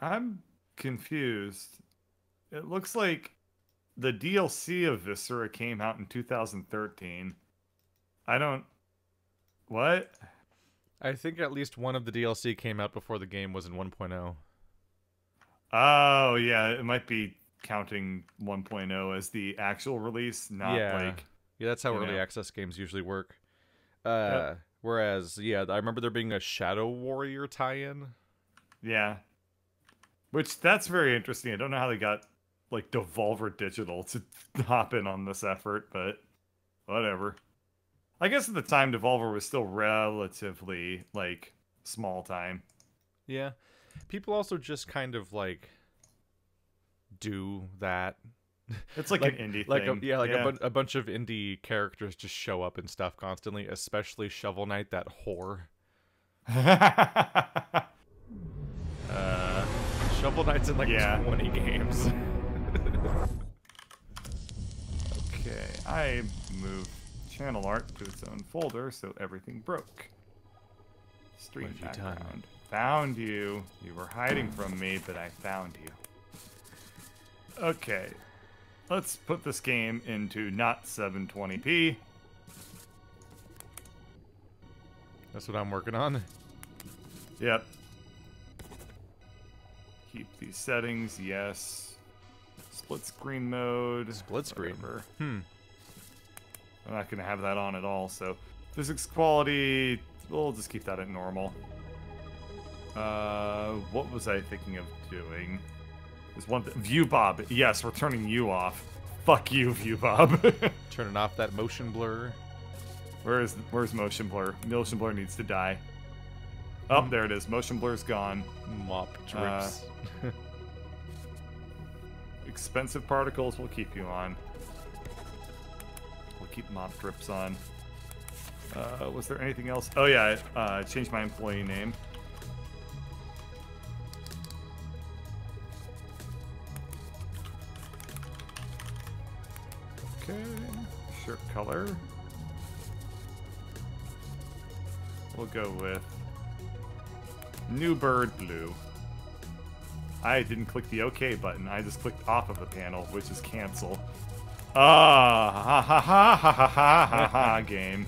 I'm confused. It looks like the DLC of Viscera came out in 2013. I don't... What? I think at least one of the DLC came out before the game was in 1.0. Oh, yeah, it might be counting 1.0 as the actual release, not Yeah. like, Yeah, that's how you early know. access games usually work. Yep. Whereas, yeah, I remember there being a Shadow Warrior tie-in. Yeah. Which, that's very interesting. I don't know how they got, like, Devolver Digital to hop in on this effort, but whatever. I guess at the time, Devolver was still relatively, like, small time. Yeah. People also just kind of, like, do that. It's like an indie thing. Yeah. A bunch of indie characters just show up and stuff constantly, especially Shovel Knight, that whore. uh, Shovel Knight's in like yeah. 20 games. Okay, I moved channel art to its own folder, so everything broke. Stream What have you background. done? Found you. You were hiding from me, but I found you. Okay, let's put this game into not 720p. That's what I'm working on. Yep. Keep these settings, yes. Split screen mode. Split screen. Whatever. Hmm. I'm not gonna have that on at all, so physics quality, we'll just keep that at normal. What was I thinking of doing? There's one View Bob. Yes, we're turning you off. Fuck you, View Bob. Turning off that motion blur. Where's motion blur? Motion blur needs to die. Oh, there it is. Motion blur's gone. Mop drips. Expensive particles, we'll keep you on. We'll keep mop drips on. Was there anything else? Oh yeah, I changed my employee name. Okay, shirt color. We'll go with New Bird Blue. I didn't click the OK button. I just clicked off of the panel, which is cancel. Ah, ha ha ha ha ha ha ha ha game.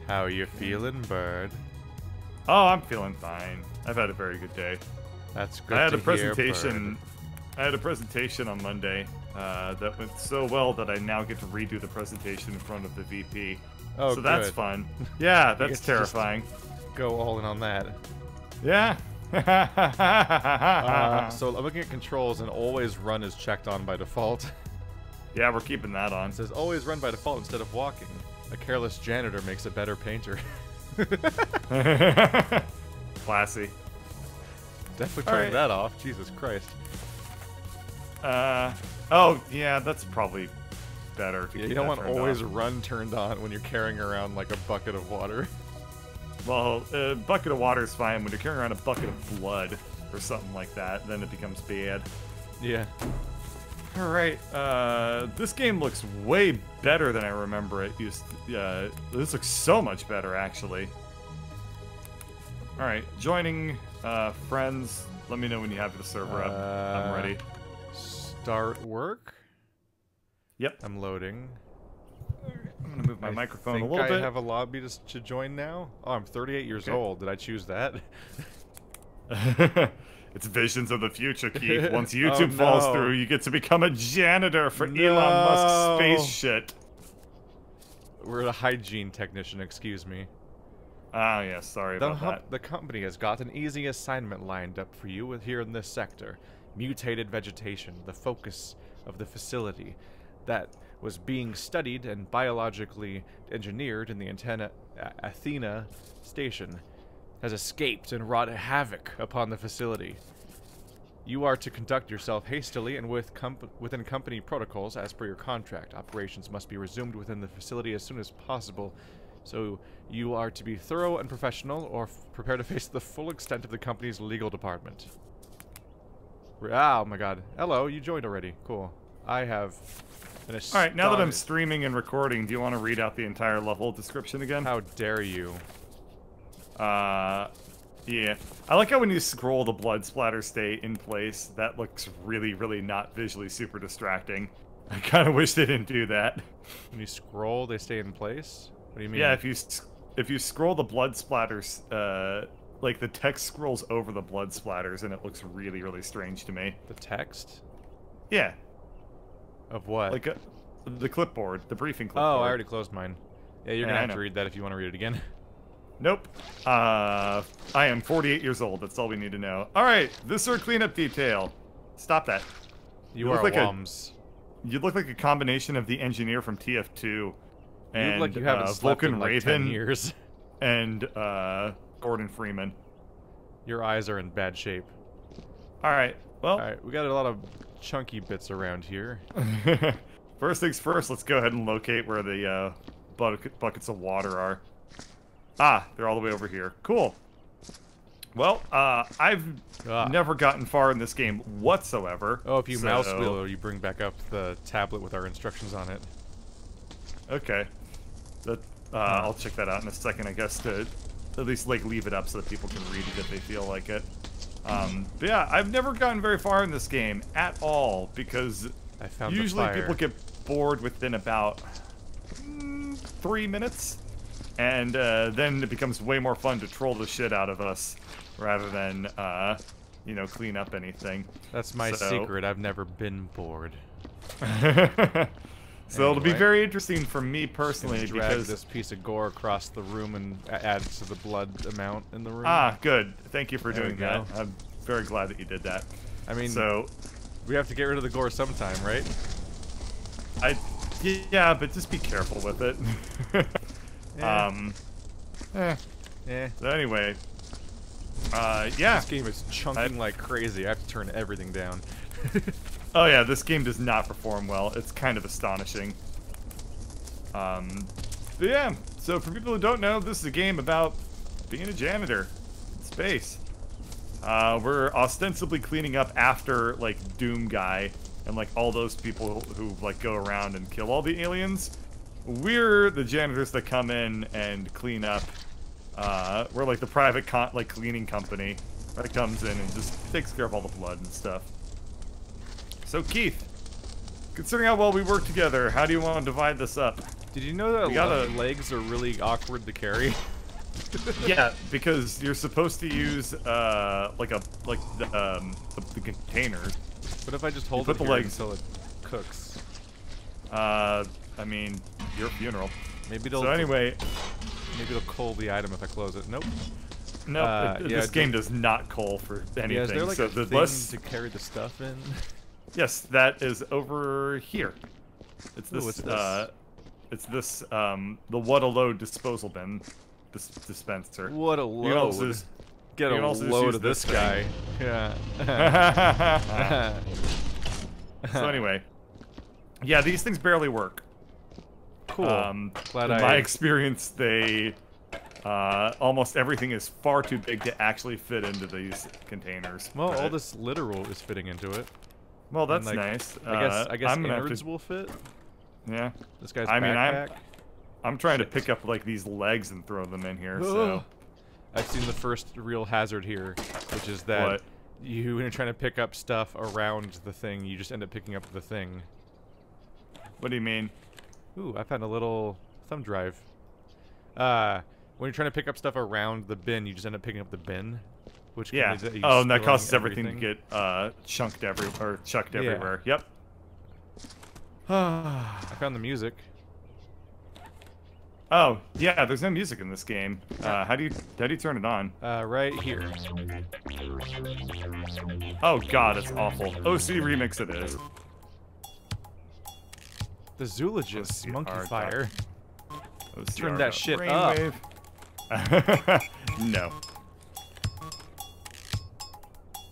How you feeling, bird? Oh, I'm feeling fine. I've had a very good day. That's good. I had to a hear, presentation. bird. I had a presentation on Monday that went so well that I now get to redo the presentation in front of the VP. Oh, so that's good. fun. Yeah, You that's get to just terrifying. Go all in on that. Yeah. So I'm looking at controls, and always run is checked on by default. Yeah, we're keeping that on. It says always run by default instead of walking. A careless janitor makes a better painter. Classy. Definitely All turn right. that off. Jesus Christ. Oh, yeah, that's probably better. To Yeah, keep you don't that want turned always off. run turned on when you're carrying around like a bucket of water. Well, a bucket of water is fine when you're carrying around a bucket of blood or something like that. Then it becomes bad. Yeah. All right, this game looks way better than I remember it used to. This looks so much better, actually. All right, joining friends. Let me know when you have the server up. I'm ready. Start work. Yep. I'm loading. I'm gonna move my microphone a little I bit. have a lobby to join now. Oh, I'm 38 years Okay. old. Did I choose that? It's visions of the future, Keith. Once YouTube Oh, falls no. through, you get to become a janitor for No. Elon Musk's space shit. We're a hygiene technician, excuse me. Ah, yeah, sorry about that. The company has got an easy assignment lined up for you here in this sector. Mutated vegetation, the focus of the facility that was being studied and biologically engineered in the Athena station, has escaped and wrought havoc upon the facility. You are to conduct yourself hastily and within company protocols as per your contract. Operations must be resumed within the facility as soon as possible. So you are to be thorough and professional, or prepare to face the full extent of the company's legal department. Oh my god. Hello, you joined already. Cool. I have And All right, now that I'm streaming and recording, do you want to read out the entire level description again? How dare you? Yeah. I like how when you scroll, the blood splatters stay in place. That looks really, really not visually super distracting. I kind of wish they didn't do that. When you scroll, they stay in place? What do you mean? Yeah, if you scroll the blood splatters, like the text scrolls over the blood splatters, and it looks really, really strange to me. The text? Yeah. Of what? Like the clipboard, the briefing clipboard. Oh, I already closed mine. Yeah, you're gonna have to read that if you want to read it again. Nope. I am 48 years old. That's all we need to know. All right, Viscera cleanup detail. Stop that. You are like Wums. You look like a combination of the engineer from TF2 and you look like you haven't slept Vulcan in like Raven 10 years. and Gordon Freeman. Your eyes are in bad shape. All right. Well. All right, we got a lot of chunky bits around here. First things first. Let's go ahead and locate where the buckets of water are. Ah, they're all the way over here. Cool. Well, I've never gotten far in this game whatsoever. Oh, if you mouse wheel, you bring back up the tablet with our instructions on it. Okay. I'll check that out in a second, I guess, to at least like leave it up so that people can read it if they feel like it. But yeah, I've never gotten very far in this game at all because I found usually the fire. people get bored within about 3 minutes. And then it becomes way more fun to troll the shit out of us rather than, you know, clean up anything. That's my secret. I've never been bored. So it'll be very interesting for me personally drag because this piece of gore across the room and add to the blood amount in the room. Ah, good. Thank you for There doing we that. go. I'm very glad that you did that. I mean, so we have to get rid of the gore sometime, right? Yeah, but just be careful with it. So anyway, yeah. This game is chunking like crazy. I have to turn everything down. Oh yeah, this game does not perform well. It's kind of astonishing. But yeah, so for people who don't know, this is a game about being a janitor in space. We're ostensibly cleaning up after, like, Doom Guy and, like, all those people who, like, go around and kill all the aliens. We're the janitors that come in and clean up. We're, like, the private, cleaning company that comes in and just takes care of all the blood and stuff. So, Keith, considering how well we work together, how do you want to divide this up? Did you know that legs are really awkward to carry? Yeah, because you're supposed to use the container. What if I just hold it here until it cooks? I mean, your funeral. Maybe it'll. So anyway, maybe it'll cull the item if I close it. Nope. No, this game does not cull for anything. Yeah, is there like so a thing to carry the stuff in? Yes, that is over here. It's this. What's this? It's this. The what a load disposal bin dispenser. What a load! Get a load of this guy. Yeah. So anyway, yeah, these things barely work. Cool. In my experience, they almost everything is far too big to actually fit into these containers. Well, all this literal is fitting into it. Well, that's nice. I guess innards will fit. Yeah. This guy's backpack. I'm trying to pick up like these legs and throw them in here. So I've seen the first real hazard here, which is that when you're trying to pick up stuff around the thing, you just end up picking up the thing. What do you mean? Ooh, I found a little thumb drive. When you're trying to pick up stuff around the bin, you just end up picking up the bin. Which yeah. Oh, and that causes everything to get chucked everywhere. Yep. I found the music. Oh, yeah, there's no music in this game. How do you turn it on? Right here. Oh god, it's awful. OC Remix it is. The Zoologist, Monkey Fire. Turn that shit up. No.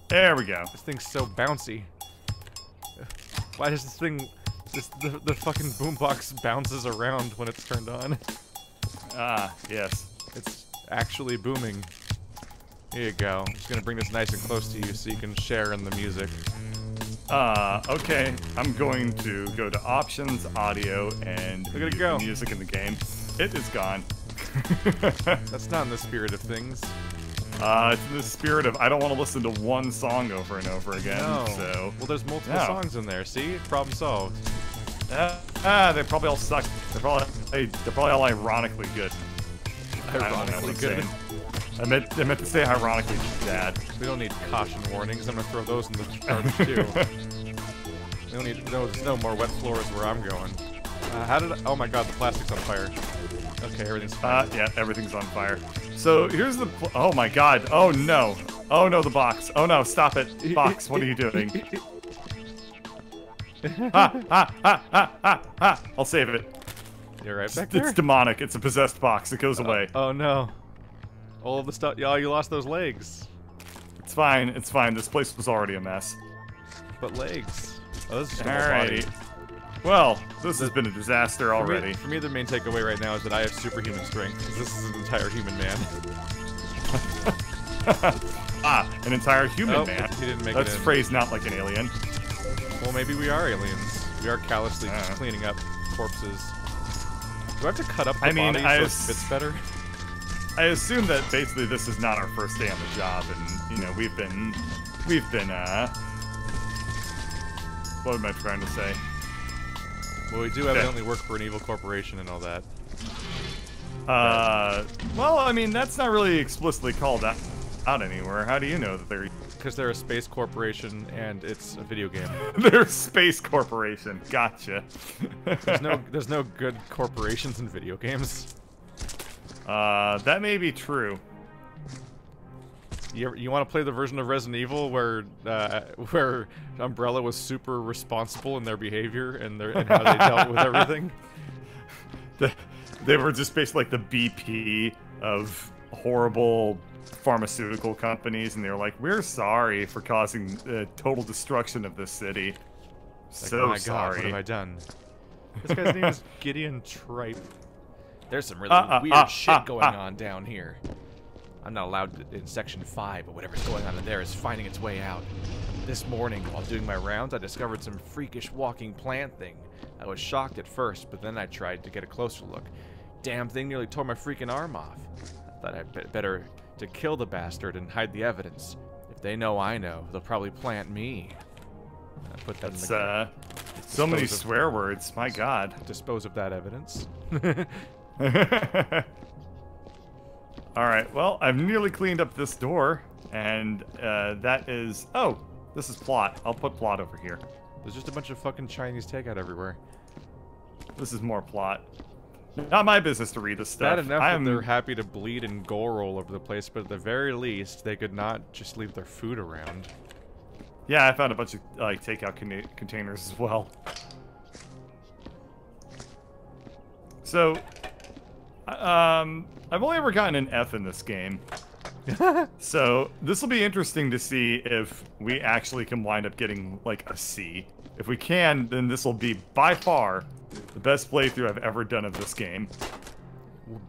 There we go. This thing's so bouncy. Why does this thing... the fucking boombox bounces around when it's turned on? Ah, yes. It's actually booming. Here you go. I'm just gonna bring this nice and close to you so you can share in the music. Okay. I'm going to go to options, audio, and Look at it go. music in the game. It is gone. That's not in the spirit of things. It's in the spirit of I don't want to listen to one song over and over again. No. So. Well, there's multiple songs in there. See? Problem solved. They probably all suck. They're probably all ironically good. Ironically good. I meant to say ironically bad. We don't need caution warnings. I'm gonna throw those in the garbage too. We don't need no more wet floors where I'm going. Oh my god, the plastic's on fire. Okay, everything's fine. Yeah, everything's on fire. So here's the. Oh my god. Oh no. Oh no, the box. Oh no, stop it. Box, what are you doing? I'll save it. You're right back there? It's demonic. It's a possessed box. It goes away. Oh no. All of the stuff. Yeah, you lost those legs. It's fine. It's fine. This place was already a mess. But legs. Oh, this is just Alrighty. Well, this has been a disaster already. For me, the main takeaway right now is that I have superhuman strength, because this is an entire human man. An entire human man. He didn't make That's it in. phrased not like an alien. Well, maybe we are aliens. We are callously just cleaning up corpses. Do I have to cut up the body so it fits better? I assume that basically this is not our first day on the job, and you know we've been what am I trying to say? Well, we do evidently work for an evil corporation and all that. Well, I mean that's not really explicitly called out anywhere. How do you know that they're? Because they're a space corporation and it's a video game. They're a space corporation. Gotcha. There's no good corporations in video games. That may be true. You want to play the version of Resident Evil where Umbrella was super responsible in their behavior and how they dealt with everything? They were just basically like the BP of horrible pharmaceutical companies, and they were like, "We're sorry for causing the total destruction of this city. So oh my sorry. God, what have I done?" This guy's name is Gideon Tripe. There's some really weird shit going on down here. I'm not allowed in Section 5, but whatever's going on in there is finding its way out. This morning, while doing my rounds, I discovered some freakish walking plant thing. I was shocked at first, but then I tried to get a closer look. Damn thing nearly tore my freaking arm off. I thought I'd better to kill the bastard and hide the evidence. If they know I know, they'll probably plant me. I put that in the so many swear words, my god. Dispose of that evidence. Alright, well, I've nearly cleaned up this door, and that is... Oh, this is plot. I'll put plot over here. There's just a bunch of fucking Chinese takeout everywhere. This is more plot. Not my business to read this stuff. Bad enough that they're happy to bleed and gore all over the place, but at the very least, they could not just leave their food around. Yeah, I found a bunch of like takeout containers as well. So, I've only ever gotten an F in this game. So, this will be interesting to see if we actually can wind up getting, like, a C. If we can, then this will be, by far, the best playthrough I've ever done of this game.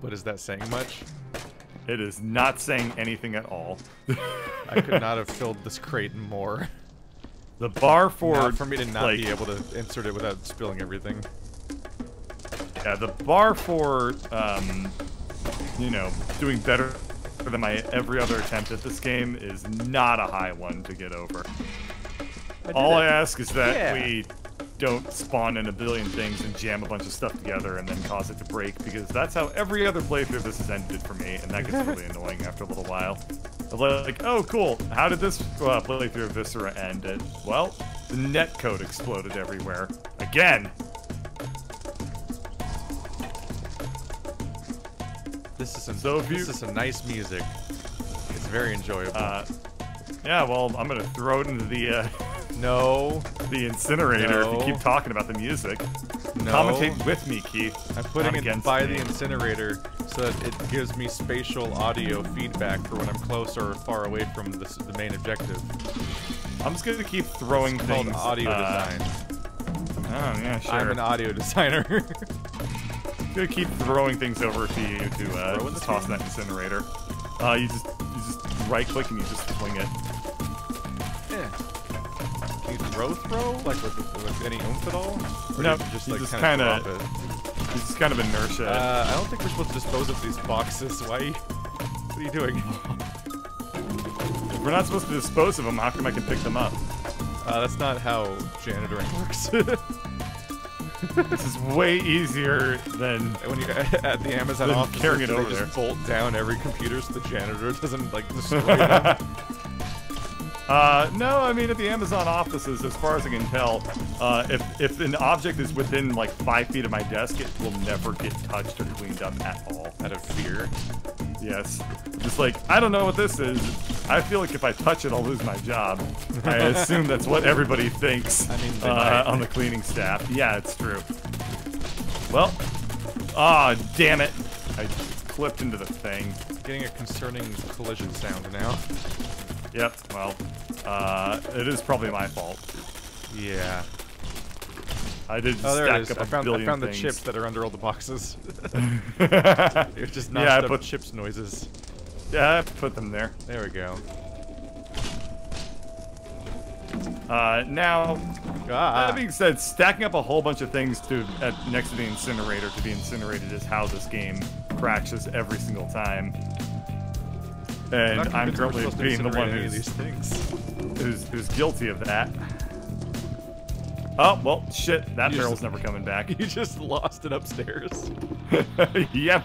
But is that saying much? It is not saying anything at all. I could not have filled this crate more. The bar for me to not be able to insert it without spilling everything. Yeah, the bar for, you know, doing better than my every other attempt at this game is not a high one to get over. All I ask is that we don't spawn in a billion things and jam a bunch of stuff together and then cause it to break, because that's how every other playthrough of this has ended for me, and that gets really annoying after a little while. I'm like, oh cool, how did this playthrough of Viscera end? Well, the netcode exploded everywhere. Again! This is some nice music. It's very enjoyable. Yeah, well, I'm gonna throw it into the, the incinerator if you keep talking about the music. No. Commentate with me, Keith. I'm putting it by the incinerator so that it gives me spatial audio feedback for when I'm close or far away from the main objective. I'm just gonna keep throwing it's things. Called audio design. Oh yeah, sure. I'm an audio designer. I'm gonna keep throwing things over to you to toss that incinerator. You just right click and you just fling it. Yeah. throw? Like with any oomph at all? Or No, did you just like kind drop of. it? It's just kind of inertia. I don't think we're supposed to dispose of these boxes. Why? What are you doing? If we're not supposed to dispose of them, how come I can pick them up? That's not how janitoring works. This is way easier than When you at the Amazon Then office, carrying it they over just there. bolt down every computer so the janitor doesn't like destroy them. No, I mean at the Amazon offices, as far as I can tell, if an object is within like 5 feet of my desk, it will never get touched or cleaned up at all. Out of fear. Yes. Just like, I don't know what this is. I feel like if I touch it, I'll lose my job. I assume that's what everybody thinks I mean, they might. on the cleaning staff. Yeah, it's true. Well, damn it. I clipped into the thing. Getting a concerning collision sound now. Yep, well, it is probably my fault. Yeah. I did Oh, there it stack is. up a billion I found things. the chips that are under all the boxes. They're just Yeah, I nonstop put- chips noises. Yeah, I put them there. There we go. Now, Ah. that being said, stacking up a whole bunch of things next to the incinerator to be incinerated is how this game crashes every single time. And Not I'm convinced we're currently supposed to being the incinerate one any of these things. who's guilty of that. Oh, well, shit, that You barrel's just- never coming back. You just lost it upstairs. Yep,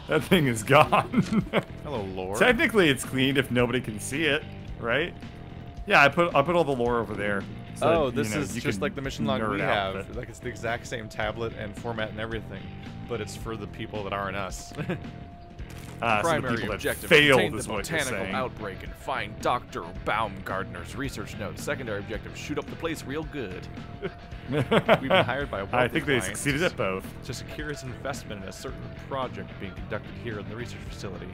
that thing is gone. Hello, Lord. Technically, it's cleaned if nobody can see it, right? Yeah, I put all the lore over there. So Oh, that, this you know, is you just can like the mission log nerd we out have. with it. Like it's the exact same tablet and format and everything, but it's for the people that aren't us. So the Primary people that failed failed contain is the what you're botanical saying. outbreak and find Dr. Baumgartner's research notes. Secondary objective: shoot up the place real good. We've been hired by a I wealthy think they client succeeded at both. to secure his investment in a certain project being conducted here in the research facility.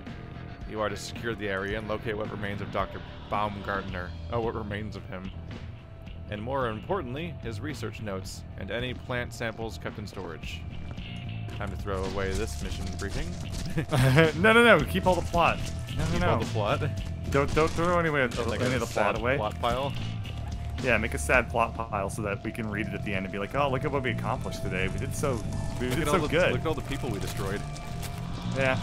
You are to secure the area and locate what remains of Dr. Baumgartner. Oh, what remains of him. And more importantly, his research notes and any plant samples kept in storage. Time to throw away this mission briefing. No, keep all the plot. Keep No. all the plot. Don't throw any of Like the a plot sad away. plot pile. Yeah, make a sad plot pile so that we can read it at the end and be like, oh, look at what we accomplished today. We did so Look at good. Look at all the people we destroyed. Yeah.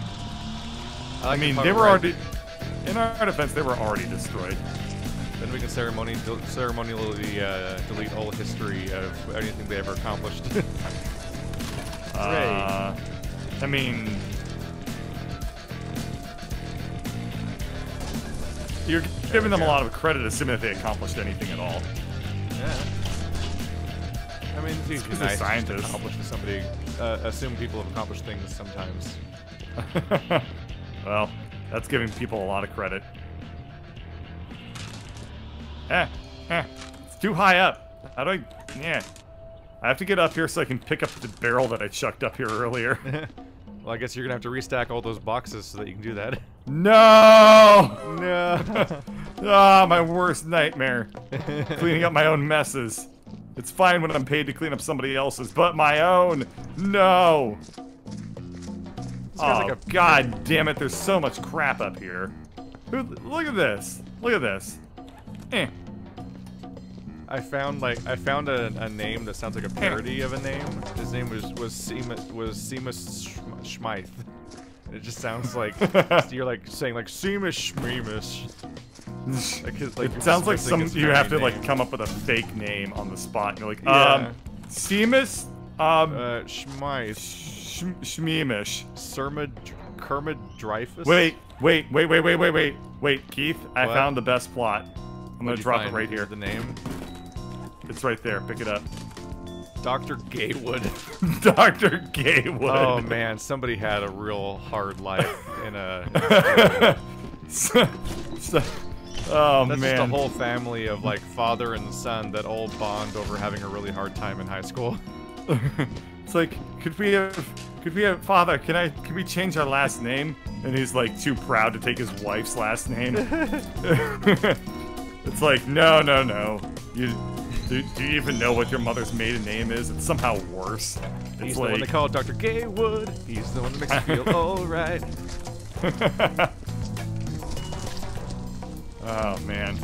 I I like the mean, part they were where already, in our defense, they were already destroyed. Then we can ceremonially delete all history of anything they ever accomplished. I mean, you're giving them a lot of credit, assuming that they accomplished anything at all. Yeah. I mean, it's usually because they're nice to scientists. accomplish to somebody. Assume people have accomplished things sometimes. Well, that's giving people a lot of credit. It's too high up. How do I? Yeah. I have to get up here so I can pick up the barrel that I chucked up here earlier. Well, I guess you're gonna have to restack all those boxes so that you can do that. No! No. Ah, my worst nightmare. Cleaning up my own messes. It's fine when I'm paid to clean up somebody else's, but my own! No! guy's Oh, like a- god damn it, there's so much crap up here. Look at this. Look at this. Eh. I found a name that sounds like a parody of a name. His name was Seamus Schmeith. It just sounds like you're like saying like Seamus Schmeemish. It sounds like you have to like come up with a fake name on the spot. You're like, Yeah. Seamus, Schmeith. Shmeemish. Kermit Dreyfus. Wait, Keith, I What? found the best plot. I'm gonna drop it right here. The name. It's right there. Pick it up. Dr. Gaywood. Dr. Gaywood. Oh man, somebody had a real hard life in a. Oh That's man. just a whole family of like father and son that all bond over having a really hard time in high school. It's like, could we have father, can we change our last name? And he's like too proud to take his wife's last name. It's like, no. Do you even know what your mother's maiden name is? It's somehow worse. It's He's like, the one they call Dr. Gaywood. He's the one that makes you feel alright. oh man.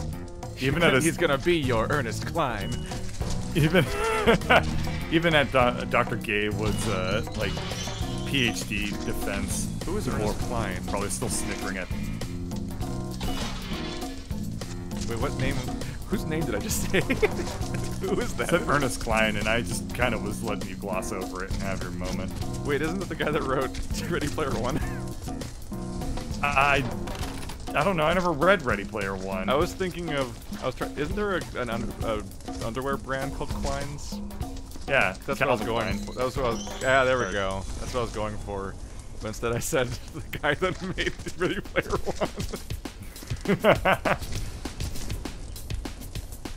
Even at He's gonna be your Ernest Klein. Even even at Dr. Gaywood's like PhD defense, Who is Ernest Klein? probably still snickering at. Wait, what name? Whose name did I just say? Who is I that? said Ernest Klein, and I just kind of was letting you gloss over it and have your moment. Wait, isn't it the guy that wrote Ready Player One? I don't know. I never read Ready Player One. I was thinking of. Isn't there an underwear brand called Klein's? Yeah, That's what I was Calvin going Klein. for. That was what I was. Yeah, there we Right. go. That's what I was going for. But instead, I said the guy that made Ready Player One.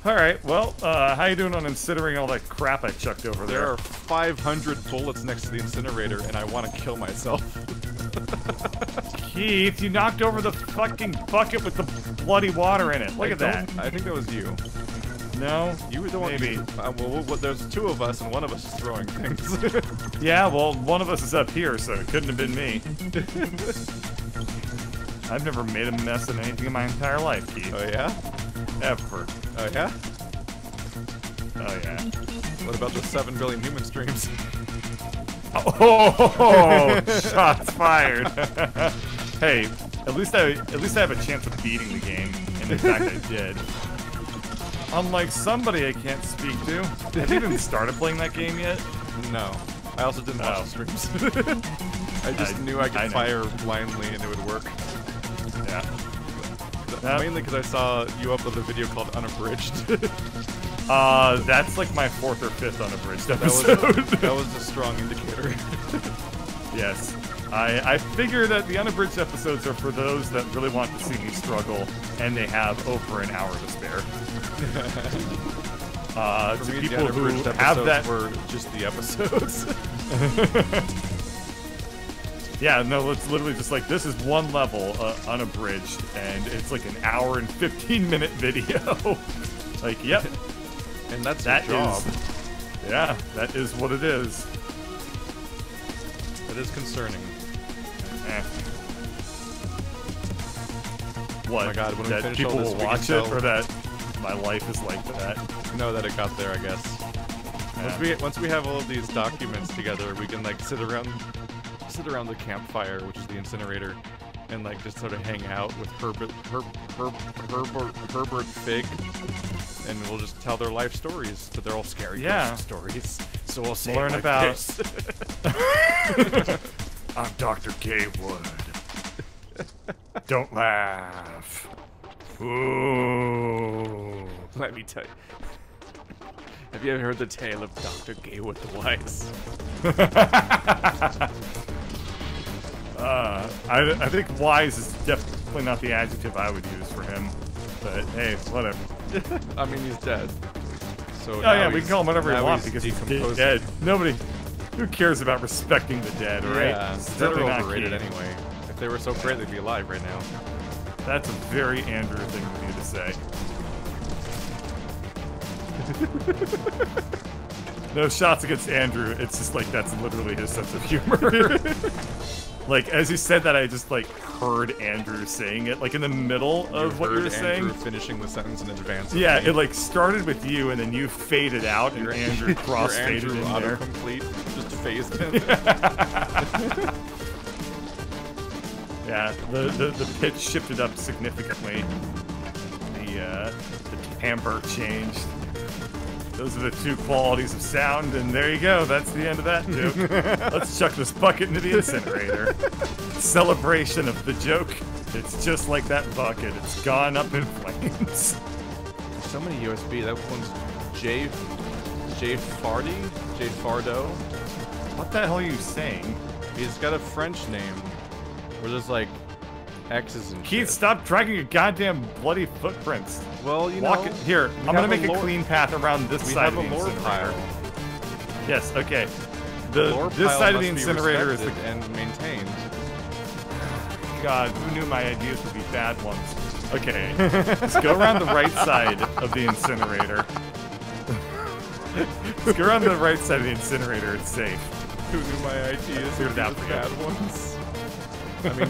All right. Well, how you doing on incinerating all that crap I chucked over There there? are 500 bullets next to the incinerator, and I want to kill myself. Keith, you knocked over the fucking bucket with the bloody water in it. Look at that. I think that was you. No? You were the one. Maybe. Well, there's two of us, and one of us is throwing things. Yeah, well, one of us is up here, so it couldn't have been me. I've never made a mess of anything in my entire life, Keith. Oh yeah? Ever. Oh yeah? Oh, yeah. What about the 7 billion human streams? Oh, shots fired. Hey, at least I have a chance of beating the game, and in fact I did. Unlike somebody I can't speak to. Have you even started playing that game yet? No. I also didn't watch the streams. I just knew I could fire blindly and it would work. Yeah. Mainly because I saw you upload a video called Unabridged. That's like my 4th or 5th unabridged that episode. that was a strong indicator. Yes. I figure that the unabridged episodes are for those that really want to see me struggle, and they have over an hour to spare. For To me, people the who unabridged have episodes that. were just the episodes. Yeah, no, it's literally just like, this is one level, unabridged, and it's like an hour and 15-minute video. Like, yep. And that's That your job. is- Yeah, that is what it is. That is concerning. Eh. What? Oh my God, when we that finish people all this, will we can watch it, tell- or that my life is like that? Know that it got there, I guess. Yeah. Once we have all of these documents together, we can like sit around the campfire, which is the incinerator, and like just sort of hang out with Herbert Fig, and we'll just tell their life stories, but they're all scary ghost stories. So we'll say Learn about. this. I'm Dr. Gaywood. Don't laugh. Ooh. Let me tell you. Have you ever heard the tale of Dr. Gaywood the Wise? I think wise is definitely not the adjective I would use for him. But hey, whatever. I mean, he's dead. So Oh yeah, we can call him whatever we now want he's because he's decomposing. dead. Nobody, who cares about respecting the dead, right? Yeah, dead Certainly are not overrated Keith. anyway. If they were so great, they'd be alive right now. That's a very Andrew thing for you to say. No shots against Andrew. It's just like that's literally his sense of humor. Like as you said that, I just like heard Andrew saying it, like in the middle of what you were saying. Andrew finishing the sentence in advance. Yeah, it like started with you, and then you faded out, and Andrew cross-faded Andrew in there. autocomplete just phased in. Yeah, the pitch shifted up significantly. The timbre changed. Those are the two qualities of sound, and there you go. That's the end of that joke. Let's chuck this bucket into the incinerator. Celebration of the joke. It's just like that bucket. It's gone up in flames. So many USB. That one's J Fardo. What the hell are you saying? He's got a French name where there's like X's and Keith, shit. stop dragging your goddamn bloody footprints. Well, you Walk know, it here. we I'm gonna have make a lore- clean path around this We side have of a the lore incinerator. pile. Yes, okay. Lore This pile side of the must be incinerator is the respected and maintained. God, who knew my ideas would be bad ones? Okay, let's go around the right side of the incinerator. Let's go around the right side of the incinerator. It's safe. Who knew my ideas Cleared would it be out the for you. bad ones? I mean,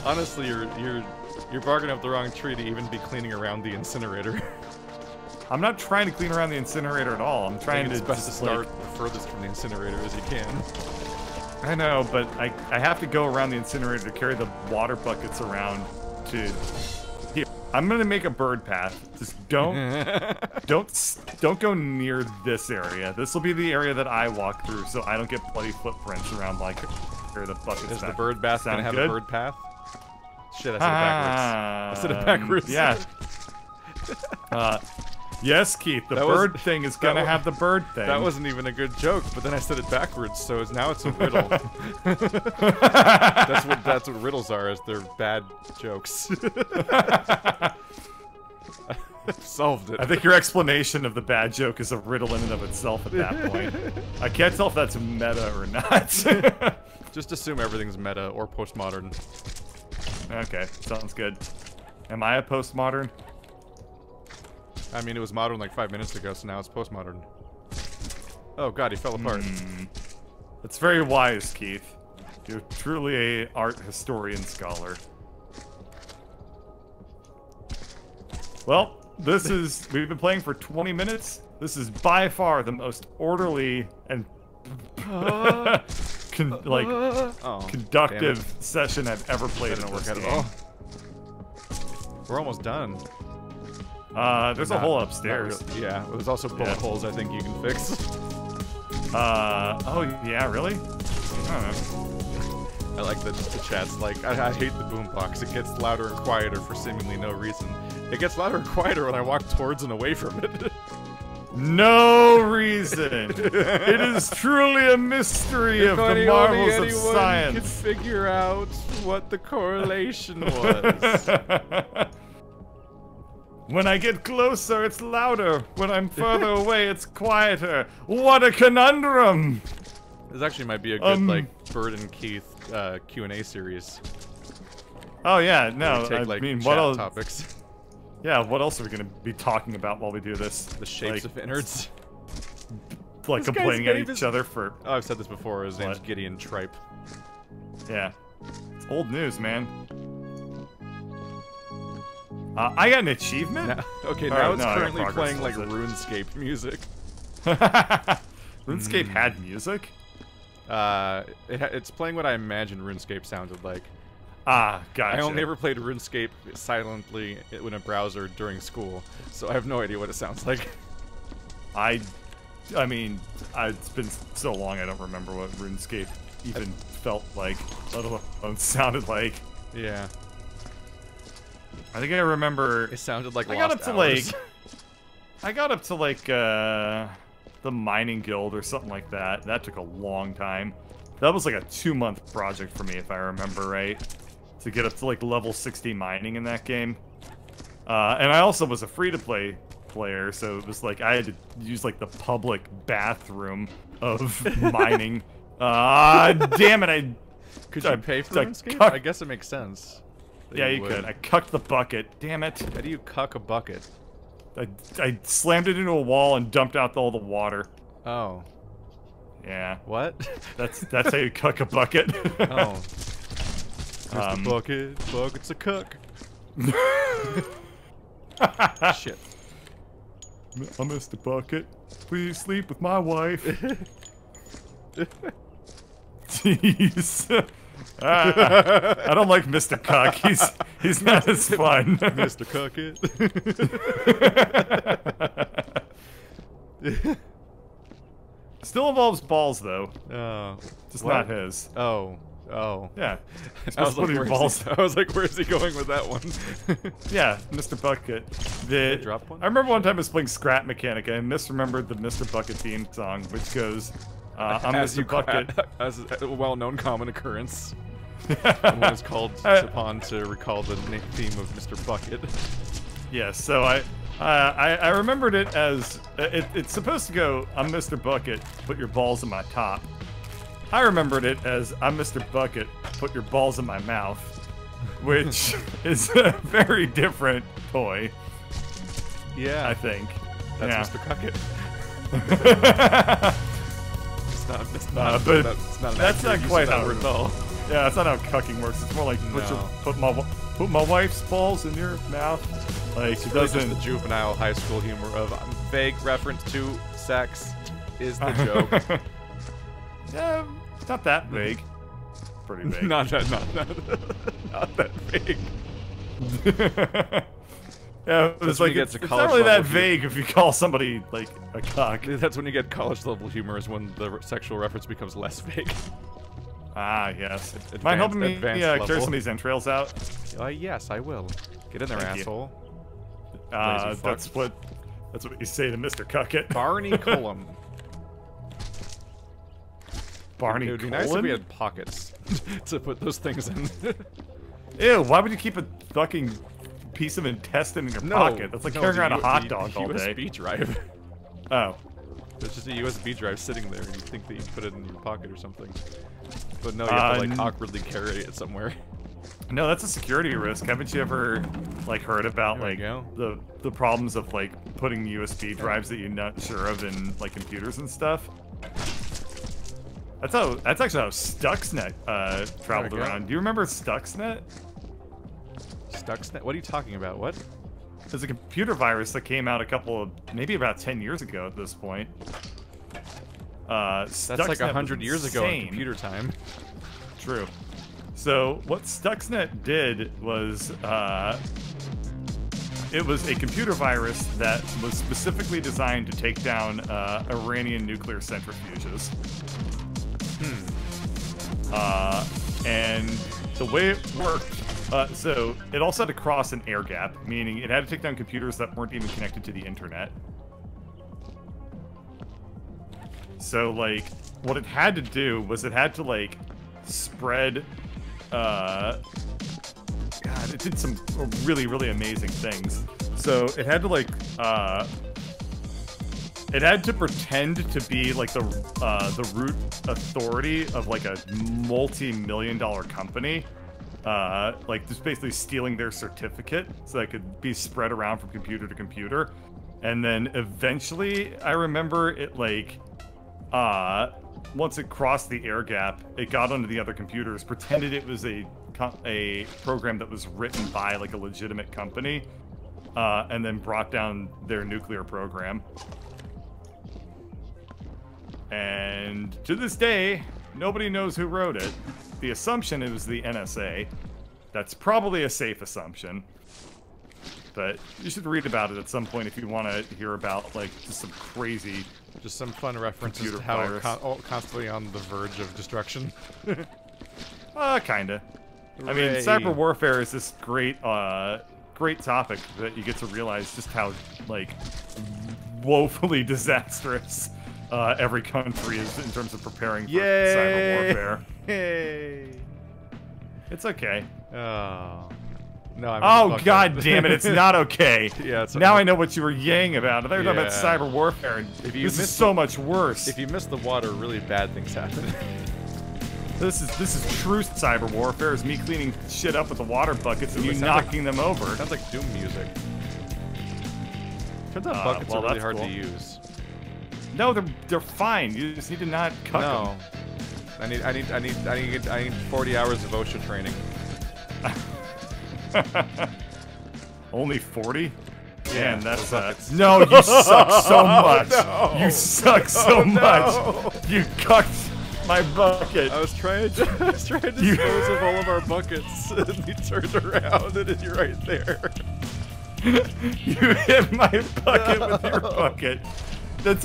honestly, you're barking up the wrong tree to even be cleaning around the incinerator. I'm not trying to clean around the incinerator at all. I'm trying to it's best to just, start the furthest from the incinerator as you can. I know, but I have to go around the incinerator to carry the water buckets around to... Here, I'm gonna make a bird path. Just don't go near this area. This will be the area that I walk through, so I don't get bloody footprints around like where the buckets. Is the bird path gonna have good? a bird path? Shit, I said it backwards. I said it backwards. Yeah. Yes, Keith, the bird thing is gonna have the bird thing. That wasn't even a good joke, but then I said it backwards, so now it's a riddle. That's what riddles are, is they're bad jokes. Solved it. I think your explanation of the bad joke is a riddle in and of itself at that point. I can't tell if that's meta or not. Just assume everything's meta or postmodern. Okay, sounds good. Am I a postmodern? I mean, it was modern like 5 minutes ago, so now it's postmodern. Oh god, he fell apart. That's very wise, Keith. You're truly a art historian scholar. Well, we've been playing for 20 minutes. This is by far the most orderly and conductive session I've ever played in this game. All. We're almost done. There's a hole upstairs. Really. Yeah, there's also bullet holes I think you can fix. Oh yeah, really? I like the chat's like, I hate the boombox. It gets louder and quieter for seemingly no reason. It gets louder and quieter when I walk towards and away from it. No reason. It is truly a mystery of the marvels of science. Could figure out what the correlation was. When I get closer, it's louder. When I'm further away, it's quieter. What a conundrum! This actually might be a good, like, Bird and Keith Q&A series. Oh, yeah, no, take, I mean, what else? Topics. Yeah, what else are we going to be talking about while we do this? The shapes of innards. Like, complaining at each other for... Oh, I've said this before. His name's Gideon Tripe. Yeah. It's old news, man. I got an achievement? Now it's currently playing, like, RuneScape music. RuneScape had music? It's playing what I imagine RuneScape sounded like. Ah, gotcha. I only ever played RuneScape silently in a browser during school, so I have no idea what it sounds like. I mean, it's been so long I don't remember what RuneScape even felt like, let alone sounded like. Yeah. I think I remember... It sounded like I got up to the mining guild or something like that. That took a long time. That was like a 2-month project for me, if I remember right, to get up to like level 60 mining in that game. And I also was a free-to-play player, so it was like I had to use like the public bathroom of mining. Damn it! Could you pay for RuneScape? I guess it makes sense. Yeah, you could. I cucked the bucket. Damn it! How do you cuck a bucket? I slammed it into a wall and dumped out all the water. Oh. Yeah. What? That's how you cuck a bucket. Oh. Mr. Bucket's a cuck. Shit. I'm Mr. Bucket. Please sleep with my wife. Jeez. I don't like Mr. Cuck. He's not as fun. Mr. Cucket. Still involves balls though. Just what? not his. Oh. Yeah. I was like, where's he going with that one? Yeah, Mr. Bucket. Drop one? I remember one time I was playing Scrap Mechanica and misremembered the Mr. Bucket theme song, which goes, I'm Mr. Bucket. As a well-known common occurrence. Someone is called upon to recall the theme of Mr. Bucket. Yes, so I remembered it as, it's supposed to go, I'm Mr. Bucket, put your balls in my top. I remembered it as, I'm Mr. Bucket, put your balls in my mouth, which is a very different toy. Yeah. I think. That's Mr. Cucket. That's not quite how it all. Yeah, that's not how cucking works. It's more like put my wife's balls in your mouth. Like, It's it really just doesn't. the juvenile high school humor of vague reference to sex is the joke. Yeah, not that vague. Pretty vague. not that vague. Yeah, it was when like you get it's to not college really that level vague if you call somebody like a cock. That's when you get college level humor, is when the sexual reference becomes less vague. Ah, yes. Mind helping me clear some of these entrails out? Yes, I will. Get in there, Thank you. asshole. That's what you say to Mr. Cuckett. Barney Cullum. Barney It would be Colon? nice if we had pockets to put those things in. Ew, why would you keep a fucking piece of intestine in your pocket? That's like carrying around a hot dog all day. USB drive. Oh. It's just a USB drive sitting there, and you think that you put it in your pocket or something. But no, you have to like awkwardly carry it somewhere. No, that's a security risk. Haven't you ever like heard about There we like go. the problems of like putting USB drives that you're not sure of in like computers and stuff? That's actually how Stuxnet traveled There we go. around. Do you remember Stuxnet? Stuxnet? What are you talking about? What? There's a computer virus that came out maybe about 10 years ago at this point. That's like 100 years ago in computer time. True. So what Stuxnet did was, it was a computer virus that was specifically designed to take down Iranian nuclear centrifuges. And the way it worked, so it also had to cross an air gap, meaning it had to take down computers that weren't even connected to the internet. So, like, what it had to do was it had to, like, spread, God, it did some really, really amazing things. So, it had to, like, it had to pretend to be, like, the root authority of, like, a multi-million-dollar company. Like, just basically stealing their certificate so that it could be spread around from computer to computer. And then, eventually, I remember it, like... once it crossed the air gap, it got onto the other computers, pretended it was a program that was written by, like, a legitimate company, and then brought down their nuclear program. And to this day, nobody knows who wrote it. The assumption it was the NSA. That's probably a safe assumption. But you should read about it at some point if you want to hear about, like, just some crazy... Just some fun references to computer how virus. we're constantly on the verge of destruction. Kinda. I mean, Hooray. cyber warfare is this great, great topic that you get to realize just how, like, woefully disastrous every country is in terms of preparing for cyber warfare. Yay! It's okay. Oh. No, I'm Oh, god damn it, it's not okay. Yeah, it's now I know what you were yaying about. I thought you were talking about Yeah. cyber warfare, and If you this is miss so much worse. If you miss the water, really bad things happen. This is true cyber warfare, is me cleaning shit up with the water buckets and Ooh, you it sounds knocking them over. Sounds like Doom music. Turns out buckets well, are really that's hard cool. to use. No, they're fine. You just need to not cut No. I need 40 hours of OSHA training. them. Only 40? Yeah, Man, that's buckets. no, you suck so much. no. You suck so much. You cucked my bucket. I was trying to dispose of all of our buckets, and he turned around, and you're right there. You hit my bucket with your bucket. That's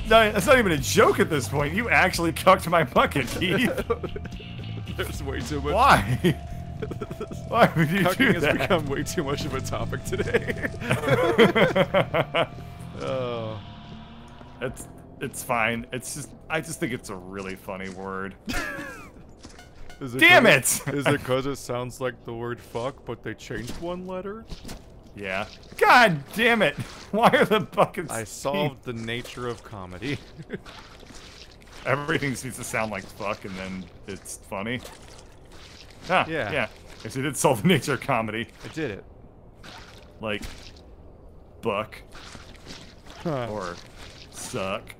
not even a joke at this point. You actually cucked my bucket, Keith. There's way too much. Why? Why would you Cucking do has that? become way too much of a topic today. Oh. It's fine. It's just I just think it's a really funny word. Damn it! Is it because it sounds like the word fuck, but they changed one letter? Yeah. God damn it! Why are the buckets? I solved the nature of comedy. Everything needs to sound like fuck, and then it's funny. Ah, Yeah. yeah. Yes, it did solve the nature of comedy. I did it. Like, buck or suck.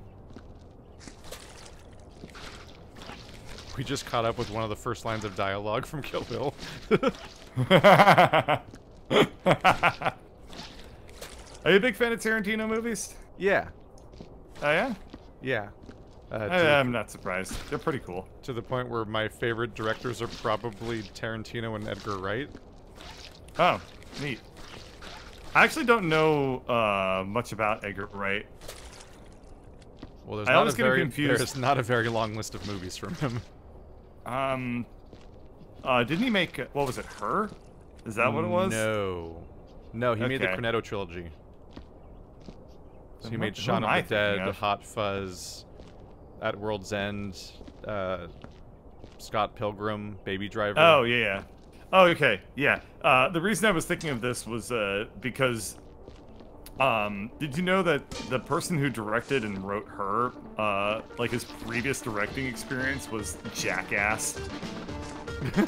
We just caught up with one of the first lines of dialogue from Kill Bill. Are you a big fan of Tarantino movies? Yeah, Oh yeah. yeah. I'm not surprised. They're pretty cool. To the point where my favorite directors are probably Tarantino and Edgar Wright. Oh, neat. I actually don't know much about Edgar Wright. Well, I always get confused. There's not a very long list of movies from him. Didn't he make what was it? Her? Is that what it was? No, he made the Cornetto trilogy. So he made Shaun of the Dead, Hot Fuzz, At World's End, Scott Pilgrim, Baby Driver. Oh yeah. Oh okay, yeah. The reason I was thinking of this was because did you know that the person who directed and wrote Her, like his previous directing experience was Jackass? It's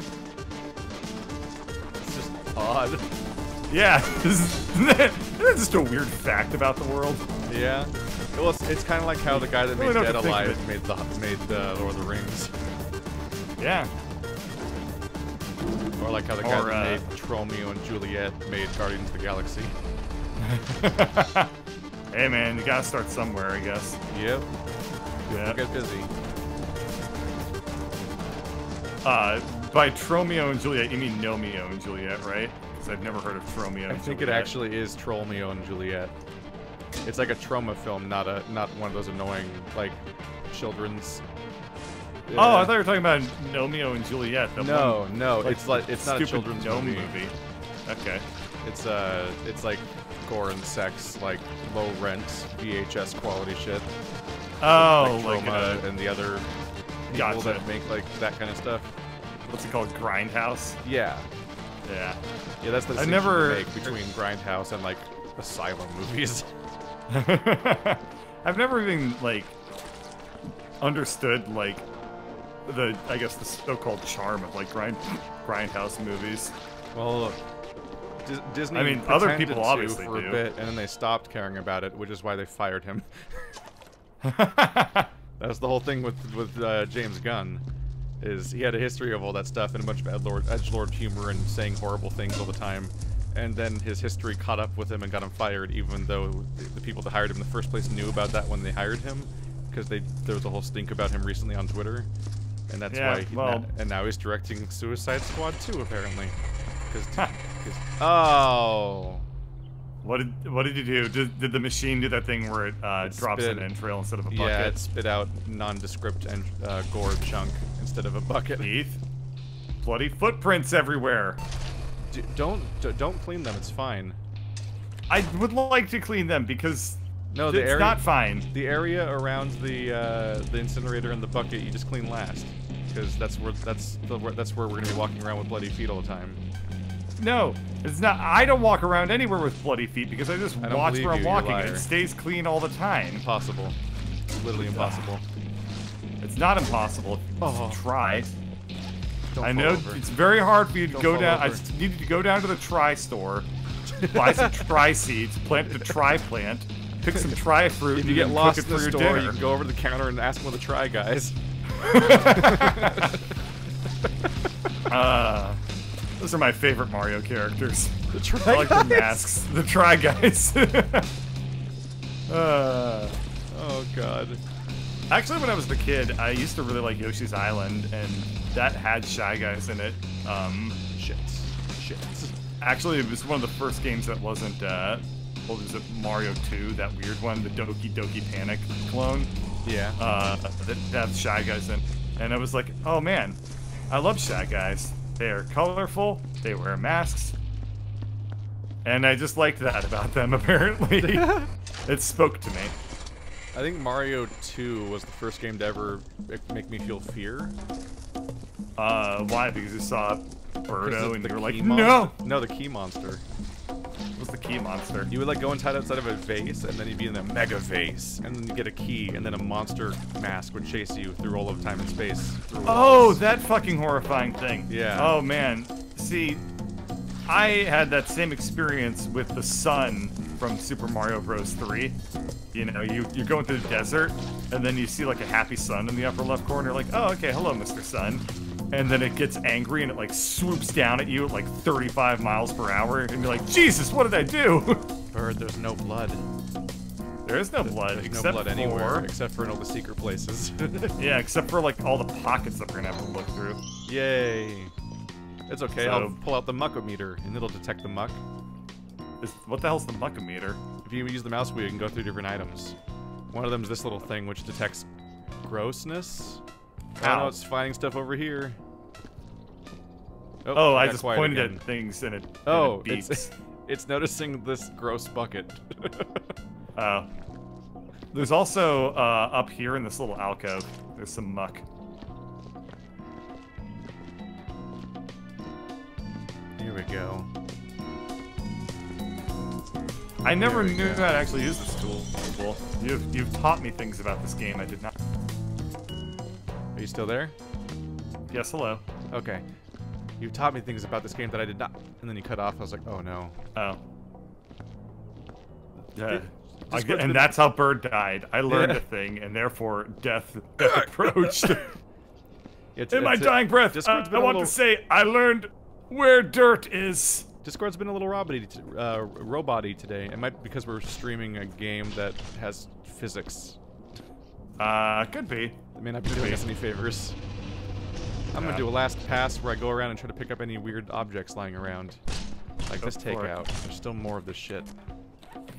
just odd. Yeah, isn't that just a weird fact about the world? Yeah. Well, it's kind of like how the guy that made Really don't Dead have to think Alive of made Lord of the Rings. Yeah. Or like how the guy that made Romeo and Juliet made Guardians of the Galaxy. Hey man, you gotta start somewhere, I guess. Yep. Yeah. Get busy. By Tromeo and Juliet, you mean Nomeo and Juliet, right? Because I've never heard of Tromeo and Juliet. I think it actually is Tromeo and Juliet. It's like a trauma film, not one of those annoying like children's. Oh, I thought you were talking about Nomeo and Juliet. No, one, no, like, it's not a children's movie. Okay. It's like gore and sex, like low rent VHS quality shit. Oh, like Troma and the other people that make like that kind of stuff. What's it called? Grindhouse? Yeah. Yeah. Yeah, that's the distinction to make between Grindhouse and like Asylum movies. I've never even like understood like I guess the so-called charm of like Grindhouse movies. Well, Disney. I mean, other people obviously for do. a bit, and then they stopped caring about it, which is why they fired him. That's the whole thing with James Gunn. Is he had a history of all that stuff and a bunch of edgelord humor and saying horrible things all the time, and then his history caught up with him and got him fired, even though the people that hired him in the first place knew about that when they hired him, because there was a whole stink about him recently on Twitter, and that's why. And now he's directing Suicide Squad 2 apparently. Oh. What did you do? Did the machine do that thing where it drops an entrail instead of a bucket? Yeah, it spit out nondescript and gore chunk instead of a bucket. Teeth? Bloody footprints everywhere. Don't clean them. It's fine. I would like to clean them because it's not fine. The area around the incinerator and the bucket you just clean last, because that's where we're gonna be walking around with bloody feet all the time. No, it's not. I don't walk around anywhere with bloody feet because I just watch where I'm walking and it stays clean all the time. Impossible. It's literally impossible. It's not impossible. Try. Don't I know it's very hard for you to go down. I just needed to go down to the Tri store, buy some Tri seeds, plant the Tri plant, pick some Tri fruit. If you get lost in the store, dinner. you can go over to the counter and ask one of the Tri guys. Those are my favorite Mario characters. The Tri I like guys. their masks. The Tri guys. Oh god. Actually, when I was a kid, I used to really like Yoshi's Island, and that had Shy Guys in it. Shit. Actually, it was one of the first games that wasn't, what was it, Mario 2, that weird one, the Doki Doki Panic clone. Yeah. That had Shy Guys in. And I was like, oh man, I love Shy Guys. They are colorful, they wear masks, and I just liked that about them, apparently. It spoke to me. I think Mario 2 was the first game to ever make me feel fear. Why? Because you saw Birdo and you were like, no! No, the key monster. What's the key monster? You would like go inside outside of a vase, and then you'd be in a mega vase, and then you get a key, and then a monster mask would chase you through all of time and space. Oh, that fucking horrifying thing. Yeah. Oh man. See, I had that same experience with the sun from Super Mario Bros. 3. You know, you're going through the desert, and then you see like a happy sun in the upper left corner, like, oh, okay, hello, Mr. Sun. And then it gets angry and it like swoops down at you at like 35 miles per hour, and you're like, Jesus, what did I do? Bird, there's no blood. There is no blood. There's except no blood anywhere, for... except for in all the secret places. Yeah, except for like all the pockets that we're gonna have to look through. Yay. It's okay, So- I'll pull out the muckometer, and it'll detect the muck. What the hell's the muckometer? If you use the mouse wheel, you can go through different items. One of them is this little thing, which detects grossness. Oh Ow. no, it's finding stuff over here. Oh, I got just quiet pointed again. at things and it, Oh, and it beeps. it's noticing this gross bucket. Oh. There's also, up here in this little alcove, there's some muck. Here we go. I never There we knew go. how to actually use this tool. Well, you've taught me things about this game I did not. Are you still there? Yes, hello. Okay. You taught me things about this game that I did not. And then you cut off. I was like, oh no. Oh. Yeah. Discord's been- And that's how Bird died. I learned Yeah. a thing, and therefore death approached. In my it's- dying breath, Discord's I been a want little- to say I learned where dirt is. Discord's been a little robot-y today. It might be because we're streaming a game that has physics. Could be. It may not be doing us any favors. I'm Yeah. gonna do a last pass where I go around and try to pick up any weird objects lying around. Like Go this for it. takeout. There's still more of this shit.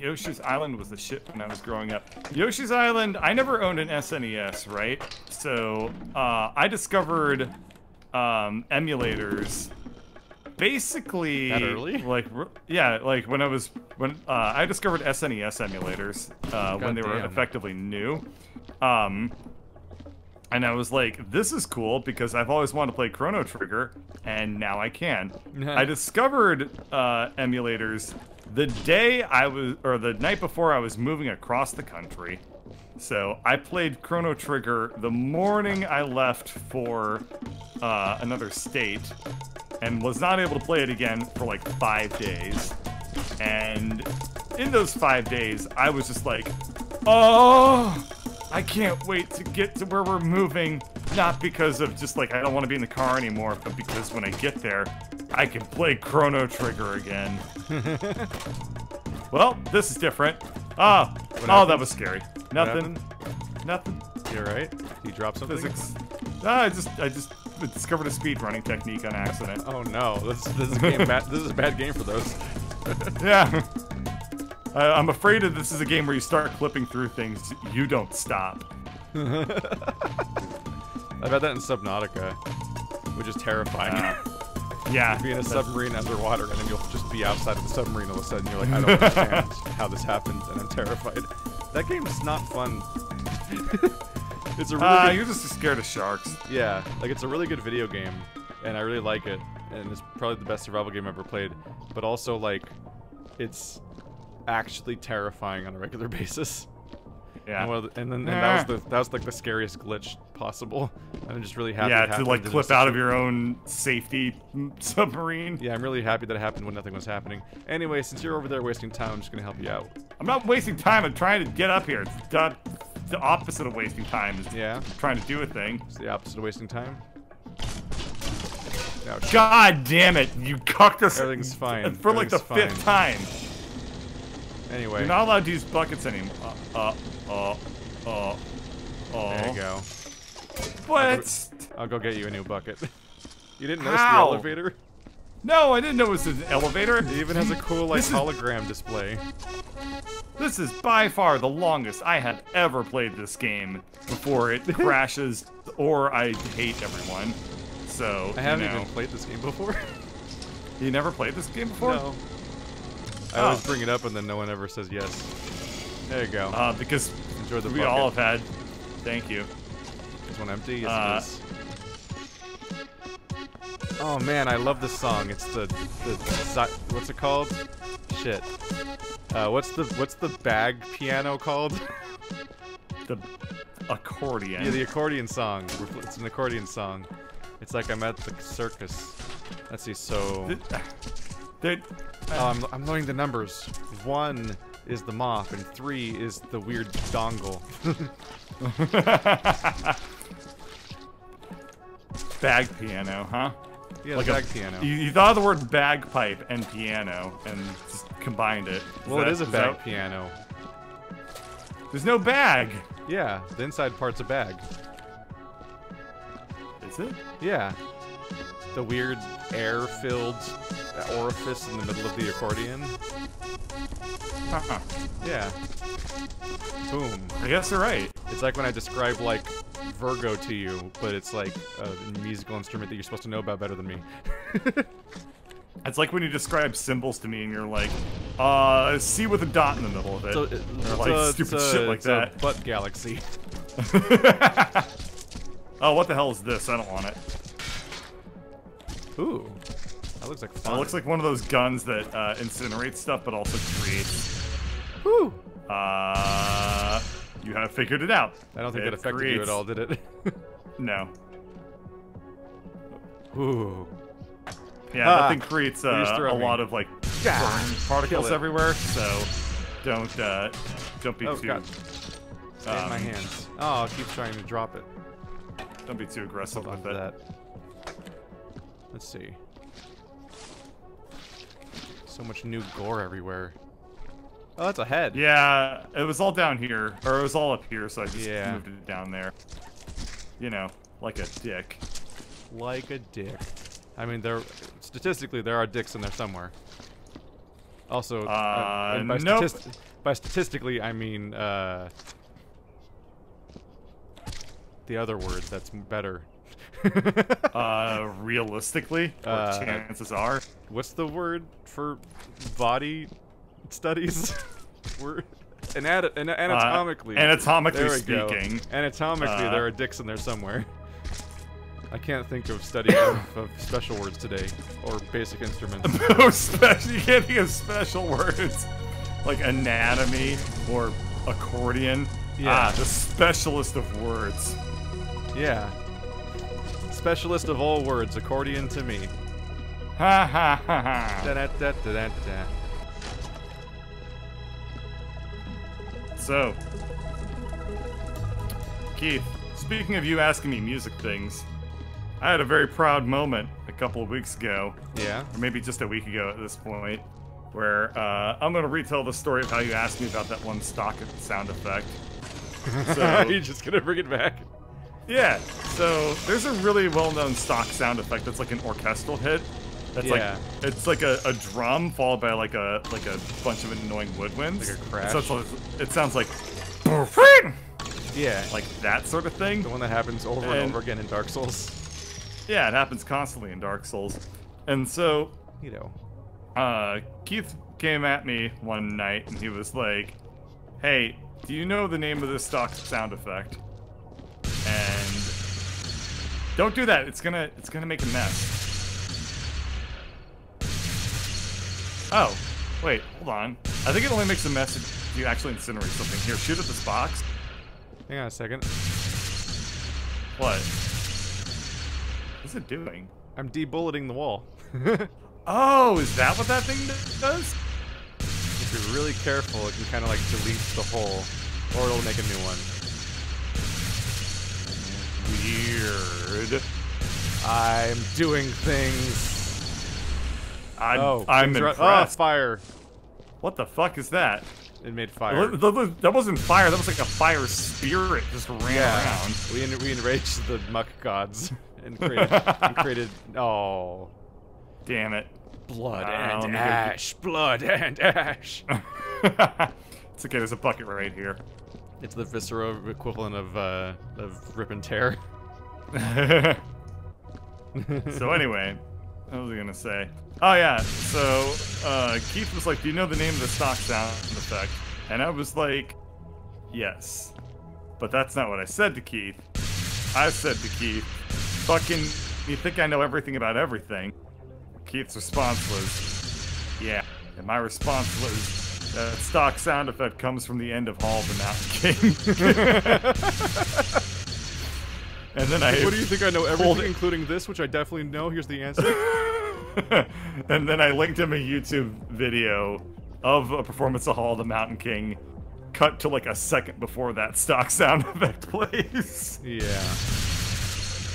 Yoshi's Island was the shit when I was growing up. Yoshi's Island, I never owned an SNES, right? So, I discovered, emulators basically... That early? Like, yeah, like when I discovered SNES emulators, when they were Goddamn. effectively new. And I was like, this is cool because I've always wanted to play Chrono Trigger, and now I can. I discovered emulators the day the night before I was moving across the country. So I played Chrono Trigger the morning I left for another state, and was not able to play it again for like 5 days. And in those 5 days, I was just like, oh, I can't wait to get to where we're moving. Not because of just like, I don't want to be in the car anymore, but because when I get there, I can play Chrono Trigger again. Well, this is different. Oh, that was scary. Nothing. Nothing. You alright? You drop something? Physics. I just discovered a speedrunning technique on accident. Oh no, this is a game bad. This is a bad game for those. Yeah. I'm afraid that this is a game where you start clipping through things, you don't stop. I've had that in Subnautica, which is terrifying. Yeah. Be in a submarine underwater, and then you'll just be outside of the submarine all of a sudden. You're like, I don't understand how this happened, and I'm terrified. That game is not fun. It's a really good, you're just scared of sharks. yeah, like it's a really good video game, and I really like it, and it's probably the best survival game I've ever played. But also, like, it's actually terrifying on a regular basis. Yeah. And that was like the scariest glitch possible. I'm just really happy. Yeah, it to happened like in clip such out a- of your own safety submarine. Yeah, I'm really happy that it happened when nothing was happening. Anyway, since you're over there wasting time, I'm just gonna help you out. I'm not wasting time. I'm trying to get up here. It's the opposite of wasting time is Yeah, trying to do a thing. it's the opposite of wasting time. No, sh- God damn it! You cucked us Everything's fine. for like the Everything's fifth fine. time. Anyway, You're not allowed to use buckets anymore. there you go. What? I'll go get you a new bucket. You didn't notice the How? elevator? No, I didn't know it was an elevator. It even has a cool like This is- hologram display. This is by far the longest I have ever played this game before it crashes or I hate everyone. So, I haven't you know. even played this game before. You never played this game before? No. I Oh. always bring it up and then no one ever says yes. There you go. Because Enjoy the we bucket. all have had. Thank you. Is one empty? Yes, it is. Oh man, I love this song. It's what's it called? Shit. What's the bag piano called? The accordion. Yeah, the accordion song. It's an accordion song. It's like I'm at the circus. Let's see. So, I'm knowing the numbers. 1 is the mop, and 3 is the weird dongle. Bag piano, huh? Yeah, like the bag piano. You thought of the word bagpipe and piano and just combined it. Well, it is a bag piano. There's no bag. Yeah, the inside part's a bag. Is it? Yeah. The weird air-filled orifice in the middle of the accordion. Huh. Yeah. Boom. I guess you're right. It's like when I describe, like, Virgo to you, but it's like a musical instrument that you're supposed to know about better than me. It's like when you describe symbols to me and you're like, C with a dot in the middle of it. So, or like stupid shit like that. It's a butt galaxy. Oh, what the hell is this? I don't want it. Ooh. That looks like fun. It looks like one of those guns that incinerates stuff but also creates. Woo! You have figured it out. I don't think that affected you at all, did it? No. Ooh. Yeah, that thing creates a lot of like burn particles Kill it. everywhere, so don't be too. God. Stay in my hands. Oh, I'll keep trying to drop it. Don't be too aggressive Hold on with to it. that. Let's see. So much new gore everywhere. Oh, that's a head. Yeah, it was all down here, or it was all up here, so I just Yeah. moved it down there. You know, like a dick. Like a dick. I mean, statistically, there are dicks in there somewhere. Also, and by, nope. By statistically, I mean, the other word that's better. Realistically, what chances are? What's the word for body studies? Anatomically. Anatomically there we speaking. Go. Anatomically, there are dicks in there somewhere. I can't think of study of special words today, or basic instruments. No special. You can't think of special words like anatomy or accordion. Yeah. The specialist of words. Yeah. Specialist of all words, accordion to me. Ha ha ha ha. Da da da da da da. So, Keith, speaking of you asking me music things, I had a very proud moment a couple of weeks ago. Yeah? Or maybe just a week ago at this point, where I'm going to retell the story of how you asked me about that one stock sound effect. So, You're just gonna bring it back? yeah, so there's a really well-known stock sound effect that's like an orchestral hit. That's like, it's like a drum followed by like a bunch of annoying woodwinds. Like a crash? So it sounds like, Yeah. like that sort of thing. The one that happens over and over again in Dark Souls. Yeah, it happens constantly in Dark Souls. And so, You know. Keith came at me one night and he was like, hey, do you know the name of this stock sound effect? And don't do that. It's gonna make a mess. Oh, wait, hold on. I think it only makes a mess if you actually incinerate something. Here, shoot at this box. Hang on a second. What? What's it doing? I'm de-bulleting the wall. Oh, is that what that thing does? If you're really careful, it can kind of like delete the hole, or it'll make a new one. Weird. I'm doing things. I'm things impressed. Oh, fire. What the fuck is that? It made fire. That wasn't fire. That was like a fire spirit just ran around. We enraged the muck gods and created. Oh. Damn it. Blood and ash. Blood and ash. It's okay. There's a bucket right here. It's the Viscera equivalent of rip and tear. So anyway, what was I gonna say? Oh yeah, so Keith was like, do you know the name of the stock sound effect? And I was like, yes. But that's not what I said to Keith. I said to Keith, fucking, you think I know everything about everything? Keith's response was, yeah. And my response was, that stock sound effect comes from the end of Hall of the Mountain King. And then What do you think I know everything, including this, which I definitely know? Here's the answer. And then I linked him a YouTube video of a performance of Hall of the Mountain King, cut to like a second before that stock sound effect plays. Yeah.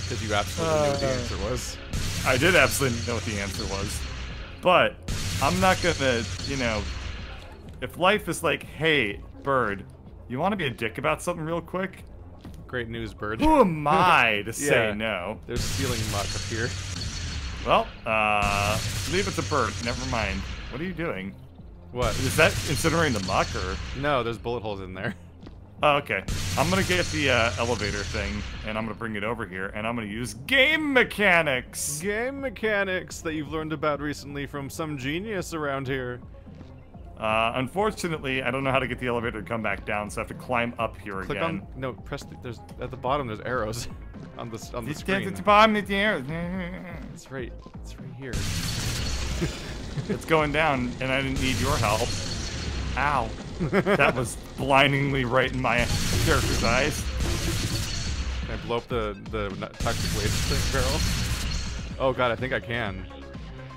Because you absolutely knew what the answer was. I did absolutely know what the answer was. But I'm not gonna, you know, if life is like, hey, bird, you want to be a dick about something real quick? Great news, bird. Who am I to say Yeah. no? There's ceiling muck up here. Well, believe it's a bird. Never mind. What are you doing? What? Is that incinerating the muck, or? No, there's bullet holes in there. Oh, okay. I'm gonna get the elevator thing, and I'm gonna bring it over here, and I'm gonna use game mechanics! Game mechanics that you've learned about recently from some genius around here. Unfortunately, I don't know how to get the elevator to come back down, so I have to climb up here Click again. on, no, press, there's, at the bottom there's arrows on the screen. It's right here. It's going down, and I didn't need your help. Ow. That was blindingly right in my character's eyes. Can I blow up the toxic waste thing barrel? Oh god, I think I can.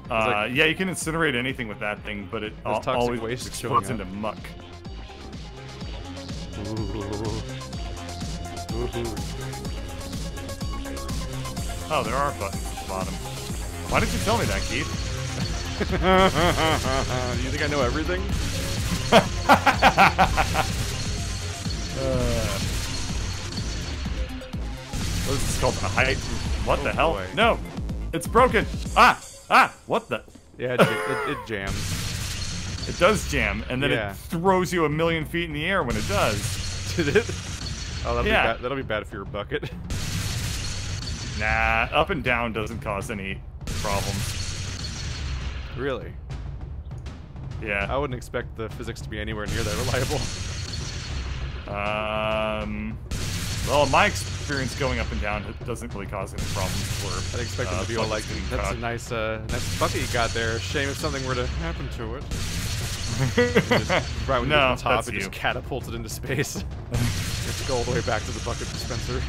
Yeah, you can incinerate anything with that thing, but it always waste explodes showing into muck. Ooh. Oh, there are buttons at the bottom. Why didn't you tell me that, Keith? Do you think I know everything? What is this called? A height? What the hell? Boy. No! It's broken! Ah! What the? Yeah, it jams. It does jam, and then Yeah. it throws you 1,000,000 feet in the air when it does. Did it? Oh, Yeah. that'll be bad for your bucket. Nah, up and down doesn't cause any problems. Really? Yeah. I wouldn't expect the physics to be anywhere near that reliable. Well, in my experience going up and down, it doesn't really cause any problems for. I'd expect them to be all like, buckets getting that's caught. a nice bucket you got there. Shame if something were to happen to it. Just, right when you No, get to the top, that's it you. just catapulted into space. You have to go all the way back to the bucket dispenser.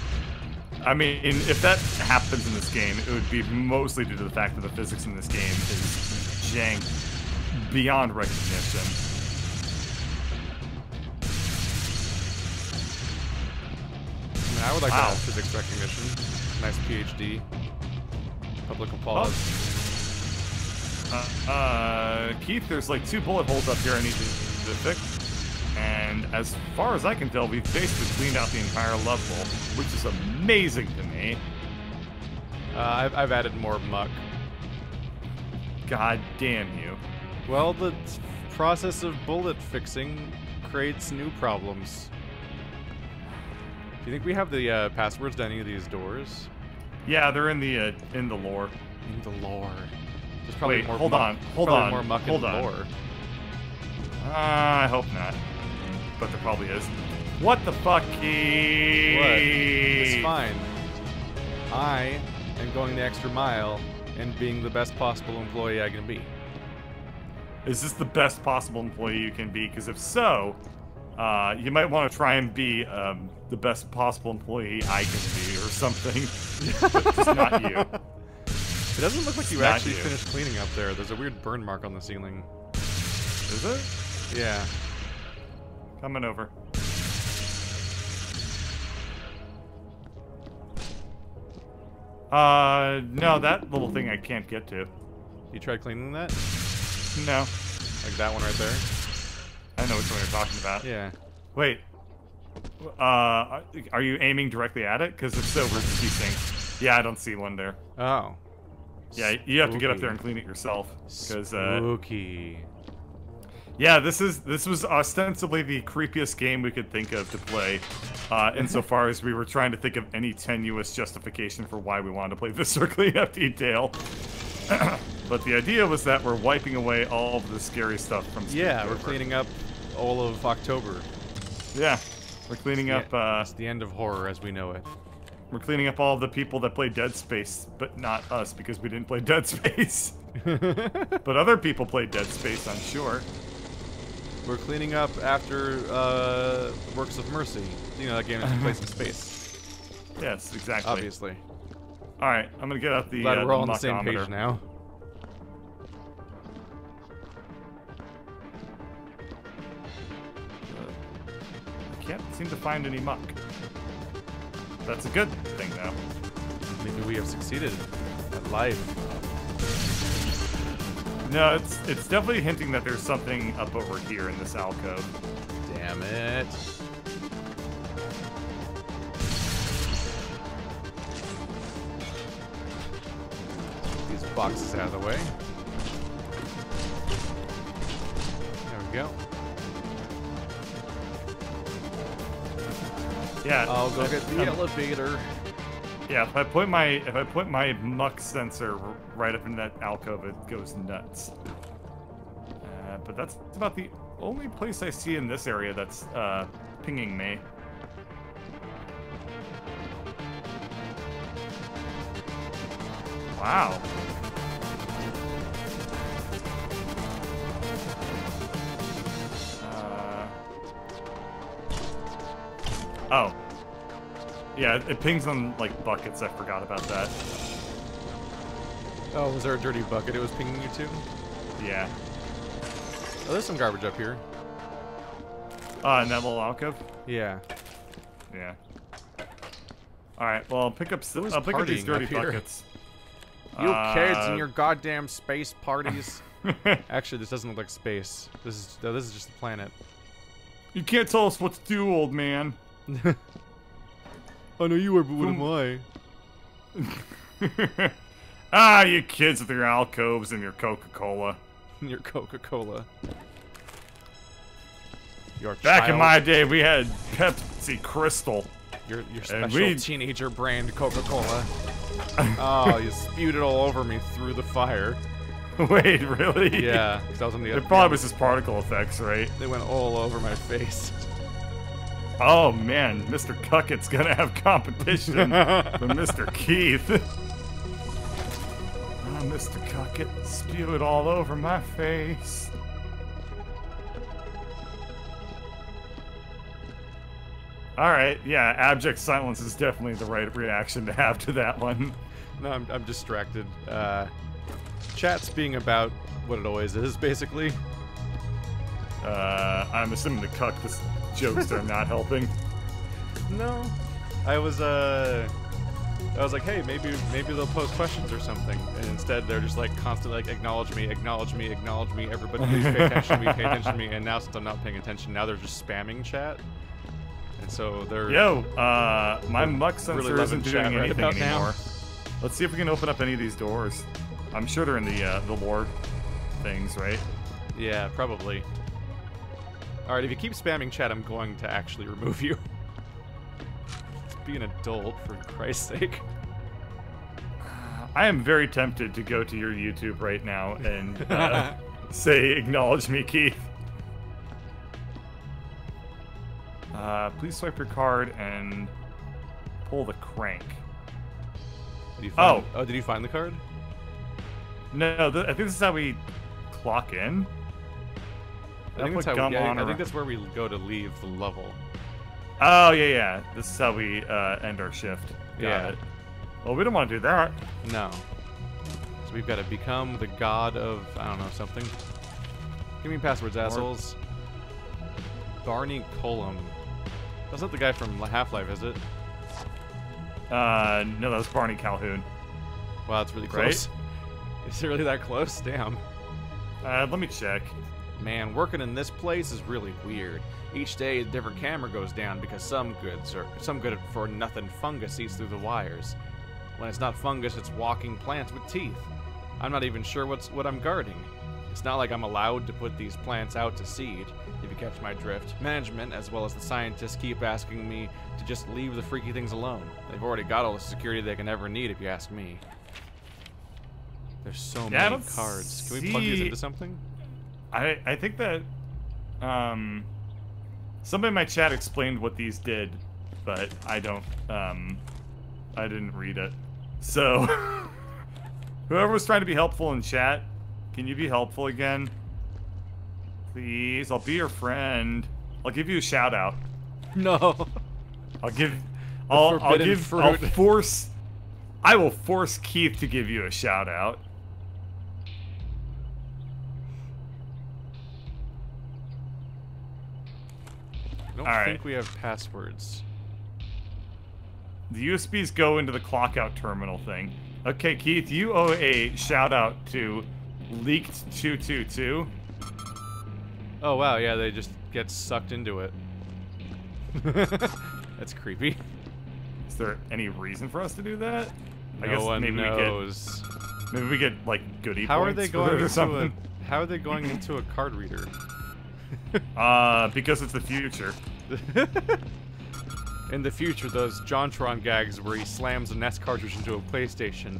I mean, if that happens in this game, it would be mostly due to the fact that the physics in this game is jank beyond recognition. I mean, I would like to Wow. have physics recognition. Nice PhD. Public applause. Keith, there's like 2 bullet holes up here I need to fix. And as far as I can tell, we've basically cleaned out the entire level, which is amazing to me. I've added more muck. God damn you. Well, the process of bullet fixing creates new problems. Do you think we have the passwords to any of these doors? Yeah, they're in the lore. In the lore. There's probably Wait, more hold muck, on, hold probably on, more muck hold in the on. lore. I hope not. But there probably is. What the fuck, Keith? What? It's fine. I am going the extra mile and being the best possible employee I can be. Is this the best possible employee you can be? Because if so, you might want to try and be the best possible employee I can be or something. But just not you. It doesn't look like you Not actually you. finished cleaning up there. There's a weird burn mark on the ceiling. Is it? Yeah. Coming over. No, that little thing I can't get to. You tried cleaning that? No. Like that one right there? I know which one you're talking about. Yeah. Wait. Are you aiming directly at it? Because if so, we're desync. Yeah, I don't see one there. Oh. Yeah, you have to get up Spooky. there and clean it yourself. Because Spooky. yeah, this was ostensibly the creepiest game we could think of to play, insofar as we were trying to think of any tenuous justification for why we wanted to play Viscera Cleanup Detail. But the idea was that we're wiping away all of the scary stuff from Yeah, we're Spooktober. cleaning up all of October. Yeah, we're cleaning up. It's the end of horror as we know it. We're cleaning up all of the people that play Dead Space, but not us because we didn't play Dead Space. But other people played Dead Space, I'm sure. We're cleaning up after Works of Mercy. You know, that game that takes place in space. Yes, exactly. Obviously. All right, I'm gonna get out the Glad we're all on the same muckometer. page now. I can't seem to find any muck. That's a good thing, though. Maybe we have succeeded at that life. No, it's definitely hinting that there's something up over here in this alcove. Damn it. These boxes out of the way. There we go. Yeah, I'll go get the elevator. Yeah, if I put my muck sensor right up in that alcove, it goes nuts. But that's about the only place I see in this area that's pinging me. Wow. Oh. Yeah, it pings on, like, buckets. I forgot about that. Oh, was there a dirty bucket it was pinging you to? Yeah. Oh, there's some garbage up here. In that little alcove? Yeah. Yeah. Alright, well, I'll pick up these dirty buckets. You kids and your goddamn space parties. Actually, this doesn't look like space. This is just the planet. You can't tell us what to do, old man. I know you are, but what am I? You kids with your alcoves and your Coca-Cola. Your Coca-Cola. Back in my day, we had Pepsi Crystal. Your special teenager brand Coca-Cola. Oh, you spewed it all over me through the fire. Wait, really? Yeah, because I was on the other. It probably was just particle effects, right? They went all over my face. Oh man, Mr. Cuckett's gonna have competition with Mr. Keith. Oh, Mr. Cuckett, spew it all over my face. Alright, yeah, abject silence is definitely the right reaction to have to that one. No, I'm distracted. Chat's being about what it always is, basically. I'm assuming the Cuck jokes are not helping. No. I was like, hey, maybe they'll pose questions or something. And instead they're just like constantly like, acknowledge me, acknowledge me, acknowledge me, everybody please pay attention to me, pay attention to me. And now since I'm not paying attention, now they're just spamming chat. And so they're... Yo, my muck sensor really isn't doing anything right anymore. now. Let's see if we can open up any of these doors. I'm sure they're in the lore things, right? Yeah, probably. Alright, if you keep spamming chat, I'm going to actually remove you. Just be an adult, for Christ's sake. I am very tempted to go to your YouTube right now and say, acknowledge me, Keith. Please swipe your card and pull the crank. Did you find, oh, did you find the card? No, I think this is how we clock in. I think that's where we go to leave the level. Oh, yeah. This is how we end our shift. Got it. Well, we don't want to do that. No. So we've got to become the god of, I don't know, something. Give me passwords, assholes. Barney Colum. That's not the guy from Half-Life, is it? No, that was Barney Calhoun. Wow, that's really close. Right? Is it really that close? Damn. Let me check. Man, working in this place is really weird. Each day a different camera goes down because some good for nothing fungus eats through the wires. When it's not fungus, it's walking plants with teeth. I'm not even sure what I'm guarding. It's not like I'm allowed to put these plants out to seed, if you catch my drift. Management, as well as the scientists, keep asking me to just leave the freaky things alone. They've already got all the security they can ever need, if you ask me. There's so many cards. Can we plug these into something? I think that somebody in my chat explained what these did, but I didn't read it. So whoever was trying to be helpful in chat, can you be helpful again? Please, I'll be your friend. I'll give you a shout out. No. I will force Keith to give you a shout out. I don't think we have passwords. The USBs go into the clock out terminal thing. Okay, Keith, you owe a shout out to Leaked222. Oh wow, yeah, they just get sucked into it. That's creepy. Is there any reason for us to do that? I No guess one maybe knows. maybe we get like goodie How are points they for going it or into something. how are they going into a card reader? Because it's the future. In the future, those JonTron gags where he slams a NES cartridge into a PlayStation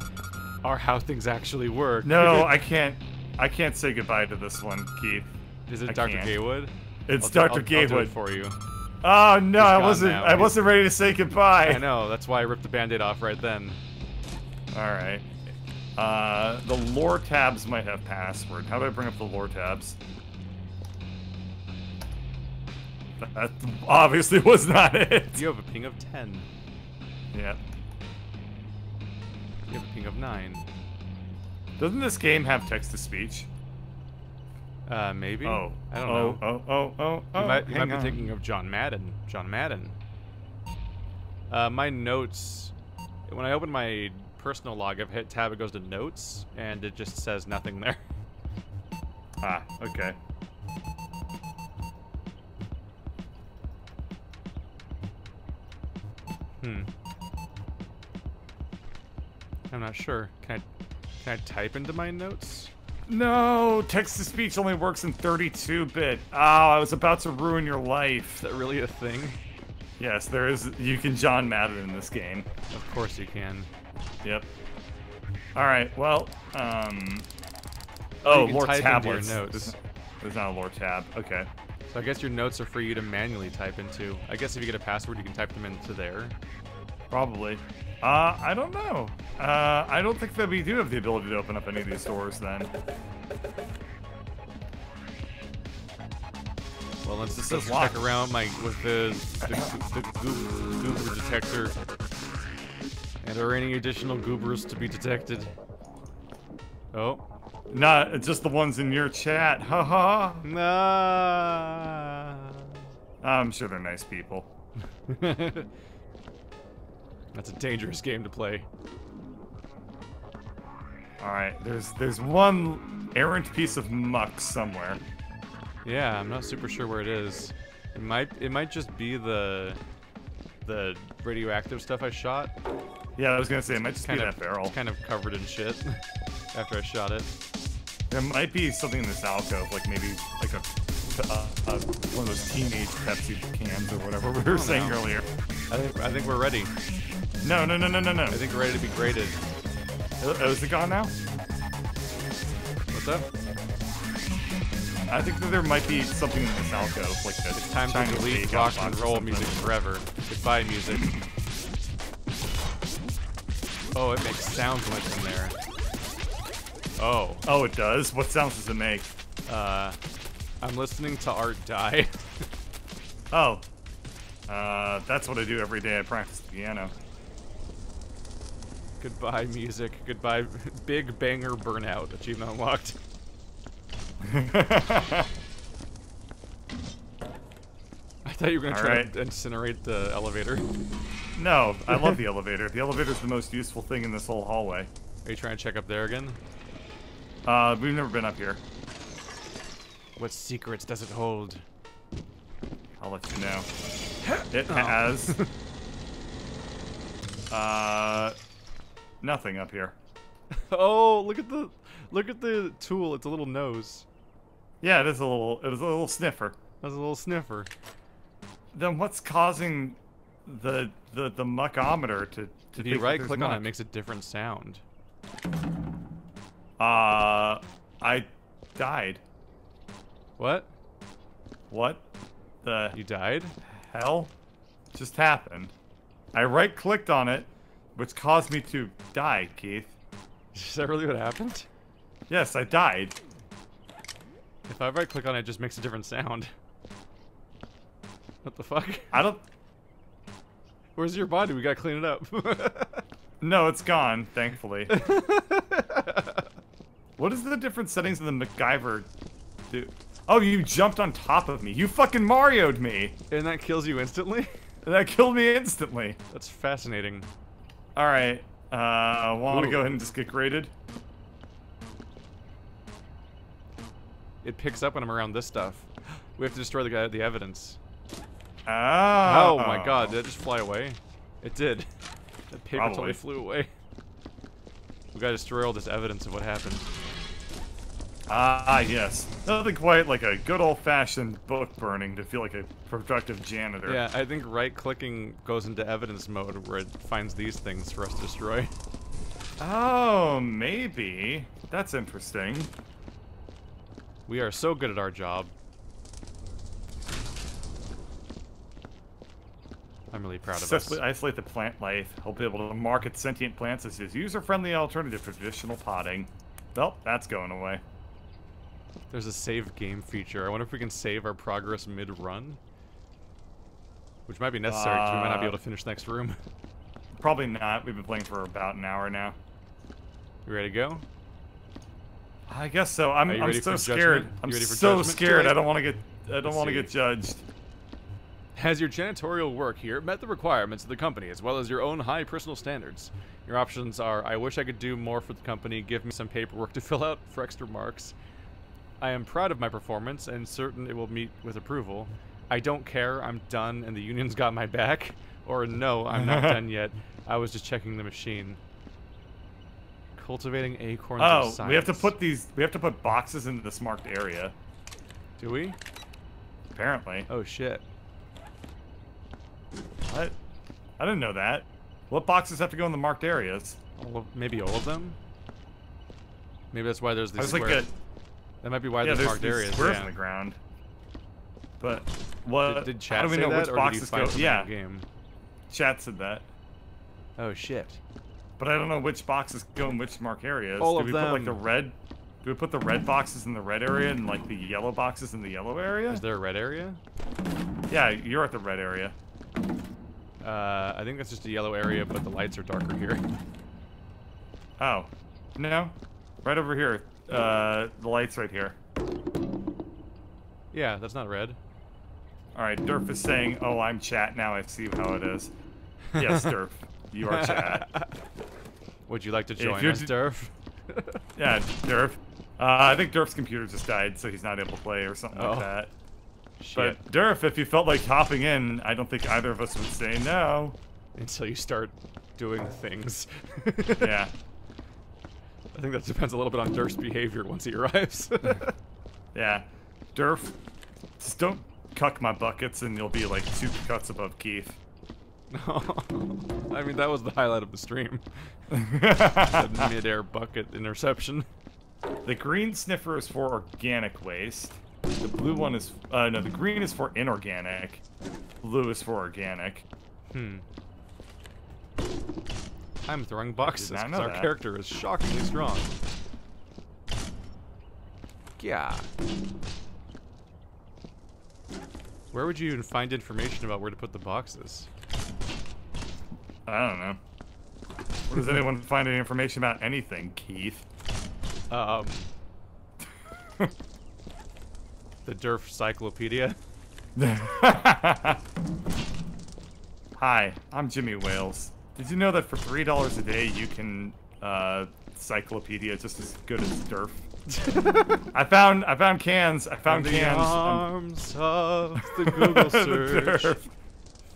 are how things actually work. No, I can't say goodbye to this one, Keith. Is it I Dr. can't. Gaywood? It's I'll Dr. do it Gaywood. for you. Oh no, He's I gone wasn't. now. I wasn't ready to say goodbye. I know. That's why I ripped the Band-Aid off right then. All right. The lore tabs might have password. How do I bring up the lore tabs? That obviously was not it. You have a ping of 10. Yeah. You have a ping of 9. Doesn't this game have text-to-speech? Maybe. Oh. I don't know. Oh. You might hang be on. thinking of John Madden. John Madden. My notes. When I open my personal log, I've hit tab. It goes to notes, and it just says nothing there. Ah, okay. I'm not sure. Can I type into my notes? No, text-to-speech only works in 32-bit. Oh, I was about to ruin your life. Is that really a thing? Yes, there is. You can John Madden in this game. Of course you can. Yep. All right. Well, You oh, can lore type into your tablets. notes. There's not a lore tab. Okay. So I guess your notes are for you to manually type into. I guess if you get a password, you can type them into there. Probably. I don't know. I don't think that we do have the ability to open up any of these doors then. Well, let's This just is check locked. around with the goober detector. And are any additional goobers to be detected? Oh. Not just the ones in your chat. Ha ha. Nah. I'm sure they're nice people. That's a dangerous game to play. All right. There's one errant piece of muck somewhere. Yeah, I'm not super sure where it is. It might just be the radioactive stuff I shot. Yeah, I was gonna say it might just be that barrel. It's kind of covered in shit after I shot it. There might be something in this alcove, like maybe like one of those teenage Pepsi cans or whatever we were saying earlier. I think we're ready. No. I think we're ready to be graded. Oh, is it gone now? What's up? I think that there might be something in this alcove, like this. It's time to Chinese delete takeout rock box and or roll something. music forever. Goodbye, music. Oh, it makes sounds when it's in there. Oh. Oh, it does? What sounds does it make? I'm listening to art die. Oh. That's what I do every day. I practice the piano. Goodbye, music. Goodbye, Big Banger Burnout. Achievement unlocked. I thought you were gonna try to incinerate the elevator. No, I love the elevator. The elevator's the most useful thing in this whole hallway. Are you trying to check up there again? We've never been up here. What secrets does it hold? I'll let you know. It has... nothing up here. Oh, look at the tool. It's a little nose. Yeah, it is a little sniffer. That's a little sniffer. Then what's causing the muckometer to If you right click on it, it makes a different sound. I died. What? What the You died? hell just happened? I right clicked on it, which caused me to die, Keith. Is that really what happened? Yes, I died. If I right click on it, it just makes a different sound. What the fuck? I don't... Where's your body? We gotta clean it up. No, it's gone, thankfully. What is the different settings of the MacGyver do? Oh, you jumped on top of me. You fucking Mario'd me. And that kills you instantly? That killed me instantly. That's fascinating. All right. Want to Ooh. go ahead and just get graded? It picks up when I'm around this stuff. We have to destroy the evidence. Oh. Oh my god, did it just fly away? It did. That paper Probably. totally flew away. We gotta destroy all this evidence of what happened. Ah, yes. Nothing quite like a good old-fashioned book burning to feel like a productive janitor. Yeah, I think right-clicking goes into evidence mode where it finds these things for us to destroy. Oh, maybe. That's interesting. We are so good at our job. I'm really proud of us. Successfully isolate the plant life. Help be able to market sentient plants as a user-friendly alternative to traditional potting. Well, that's going away. There's a save game feature. I wonder if we can save our progress mid-run. Which might be necessary, because we might not be able to finish the next room. Probably not. We've been playing for about an hour now. You ready to go? I guess so. I'm ready so for scared. judgment? I'm You ready for so judgment? scared. Too I don't late. want to get. I don't Let's want to see. get judged. Has your janitorial work here met the requirements of the company as well as your own high personal standards? Your options are, I wish I could do more for the company, give me some paperwork to fill out for extra marks. I am proud of my performance and certain it will meet with approval. I don't care, I'm done and the union's got my back. Or no, I'm not done yet. I was just checking the machine. Cultivating acorns of science. We have to put these. We have to put boxes into this marked area. Do we? Apparently. Oh shit. What? I didn't know that. What boxes have to go in the marked areas? Maybe all of them? Maybe that's why there's I these was squares. like, That might be why yeah, there's there's marked these areas. squares Yeah. in the ground. But what? Did chat how do we say know that, which or did boxes you find go? something Yeah, in the game? chat said that. Oh shit. But I don't know which boxes go in which marked areas. All Do of we put like the them. red? Do we put the red boxes in the red area and like the yellow boxes in the yellow area? Is there a red area? Yeah, you're at the red area. I think that's just a yellow area, but the lights are darker here. Oh, no, right over here. The light's right here. Yeah, that's not red. All right, Durf is saying, "Oh, I'm chat now. I see how it is." Yes, Durf, you are chat. Would you like to If join you're us, d- Durf? Yeah, Durf. I think Durf's computer just died, so he's not able to play or something Oh. like that. Shit. But Durf, if you felt like hopping in, I don't think either of us would say no. Until you start doing things. Yeah. I think that depends a little bit on Durf's behavior once he arrives. Yeah. Durf, just don't cuck my buckets and you'll be like 2 cuts above Keith. I mean, that was the highlight of the stream. That mid-air bucket interception. The green sniffer is for organic waste. The blue one is, no, the green is for inorganic. Blue is for organic. I'm throwing boxes not because know our that. character is shockingly strong. Yeah. Where would you even find information about where to put the boxes? I don't know. Where does anyone find any information about anything, Keith? The Durf Cyclopedia. Hi, I'm Jimmy Wales. Did you know that for $3 a day you can cyclopedia just as good as Durf? I found cans. I found In cans. the arms of the Google search. Durf.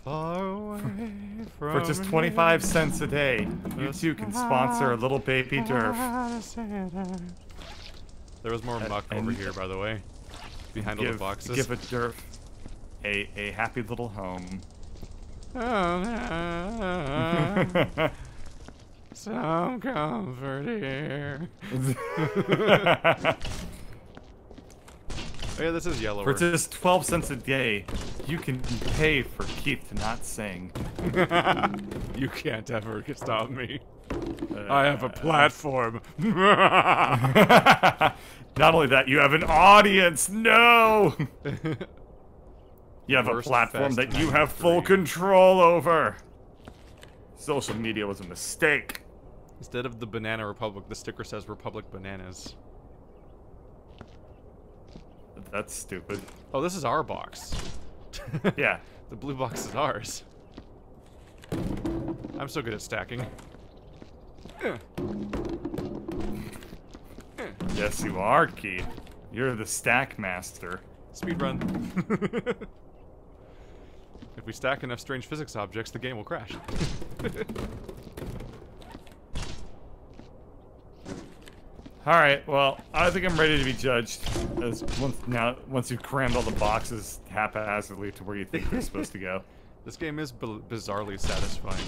Far away from For just 25 cents a day, you too can sponsor a little baby Durf. There was more muck over and- here, by the way. Behind all the boxes. Give a Durf a happy little home. Some comfort here. Oh yeah, this is yellow. For just 12 cents a day, you can pay for Keith to not sing. You can't ever stop me. I have a platform. Not only that, you have an audience. No! You have a Worst platform Fest that you have full 93. control over. Social media was a mistake. Instead of the Banana Republic, the sticker says Republic Bananas. That's stupid. Oh, this is our box. Yeah. The blue box is ours. I'm so good at stacking. Yes, you are, Keith. You're the stack master. Speedrun. If we stack enough strange physics objects, the game will crash. Alright, well, I think I'm ready to be judged. Once you've crammed all the boxes haphazardly to where you think they're supposed to go. This game is bizarrely satisfying.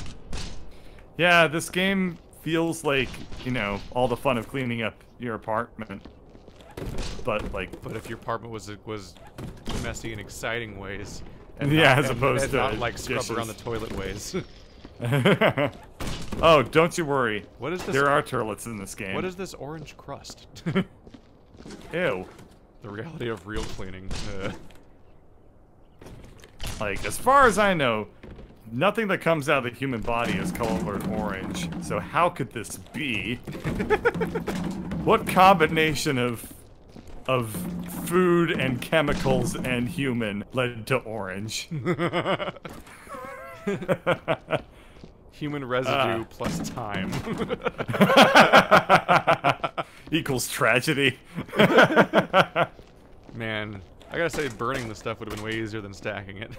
Yeah, this game feels like, you know, all the fun of cleaning up your apartment. But if your apartment was messy in exciting ways, and yeah, not, as opposed and to not like scrub dishes. around the toilet ways. Oh, don't you worry. What is this? There are turlets in this game. What is this orange crust? Ew. The reality of real cleaning. Like, as far as I know, nothing that comes out of the human body is colored orange. So how could this be? What combination of food and chemicals and human led to orange? Human residue plus time. Equals tragedy. Man, I gotta say burning the stuff would have been way easier than stacking it.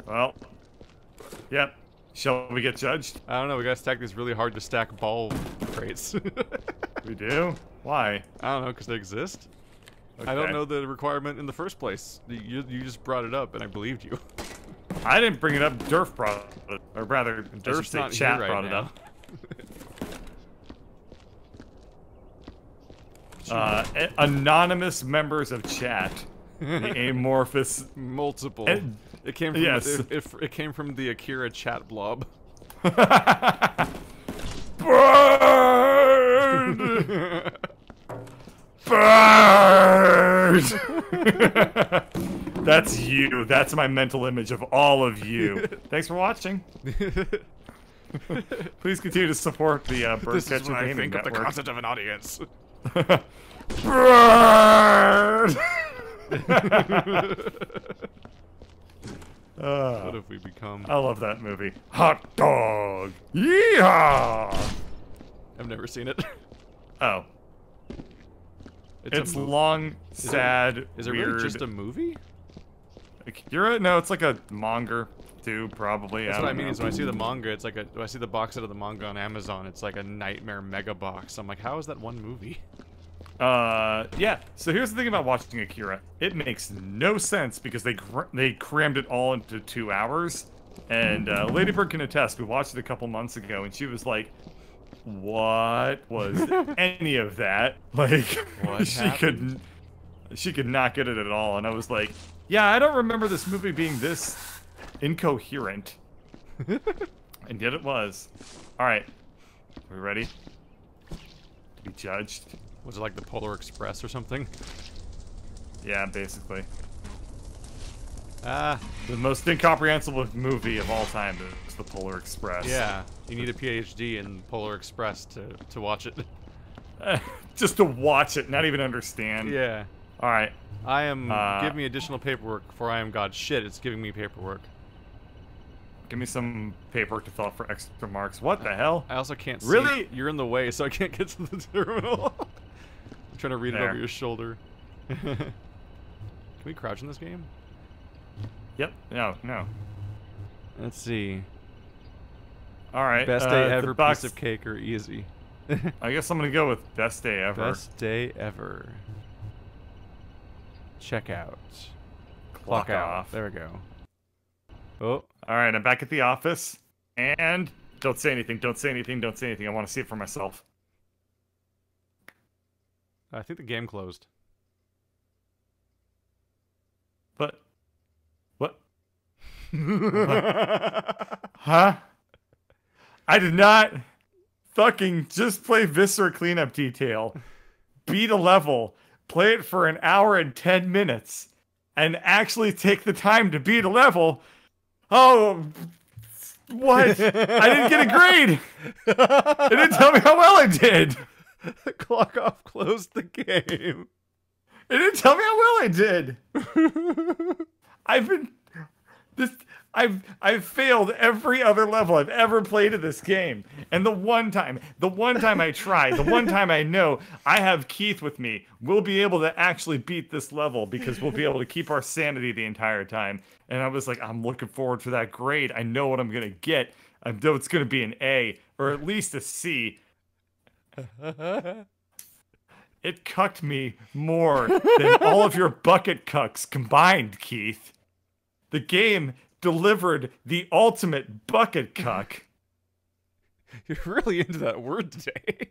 Well, yep. Shall we get judged? I don't know, we gotta stack these really hard to stack ball crates. We do? Why? I don't know, because they exist. Okay. I don't know the requirement in the first place. You just brought it up, and I believed you. I didn't bring it up. Durf brought it, or rather, Durf's not chat here right brought now. it up. Anonymous members of chat, the amorphous. Multiple. And- It came from yes. it came from the Akira chat blob. Bird! Bird! That's you. That's my mental image of all of you. Thanks for watching. Please continue to support the This is Birdcatcher what I Gaming think of the Network. concept of an audience. Bird! What have we become? I love that movie. Hot dog! Yeehaw! I've never seen it. Oh. It's long, sad, Is it weird. really just a movie? No, it's like a manga, too, probably. That's I what I don't mean. know. Is when I see the manga, it's like when I see the box set of the manga on Amazon, it's like a nightmare mega box. I'm like, how is that one movie? Yeah. So here's the thing about watching Akira. It makes no sense because they crammed it all into 2 hours. And Lady Bird can attest. We watched it a couple months ago, and she was like, "What was any of that?" Like, What happened? she could not get it at all. And I was like, "Yeah, I don't remember this movie being this incoherent." And yet it was. All right, are we ready to be judged? Was it like the Polar Express or something? Yeah, basically. Ah, The most incomprehensible movie of all time is The Polar Express. yeah. You need a PhD in Polar Express to watch it. Just to watch it, not even understand. Yeah. All right. I am. Give me additional paperwork, for I am God. Shit, it's giving me paperwork. Give me some paperwork to fill out for extra marks. What the hell? I also can't see. Really? You're in the way, so I can't get to the terminal. I'm trying to read it There. over your shoulder. Can we crouch in this game? Yep. No. Let's see. All right. Best day the ever, box- piece of cake, or easy? I guess I'm gonna go with best day ever. Best day ever. Check out. Clock off. There we go. Oh. All right. I'm back at the office, and don't say anything. Don't say anything. Don't say anything. I want to see it for myself. I think the game closed. But what? Huh? I did not fucking just play Viscera cleanup detail, beat a level, play it for an hour and 10 minutes, and actually take the time to beat a level. Oh, what? I didn't get a grade. It didn't tell me how well I did. Clock off closed the game. It didn't tell me how well I did. I've been This I've failed every other level I've ever played of this game. And the one time I try, the one time I know I have Keith with me, we'll be able to actually beat this level because we'll be able to keep our sanity the entire time. And I was like, I'm looking forward to that grade. I know what I'm gonna get. I know it's gonna be an A or at least a C. It cucked me more than all of your bucket cucks combined, Keith. The game delivered the ultimate bucket cuck. You're really into that word today.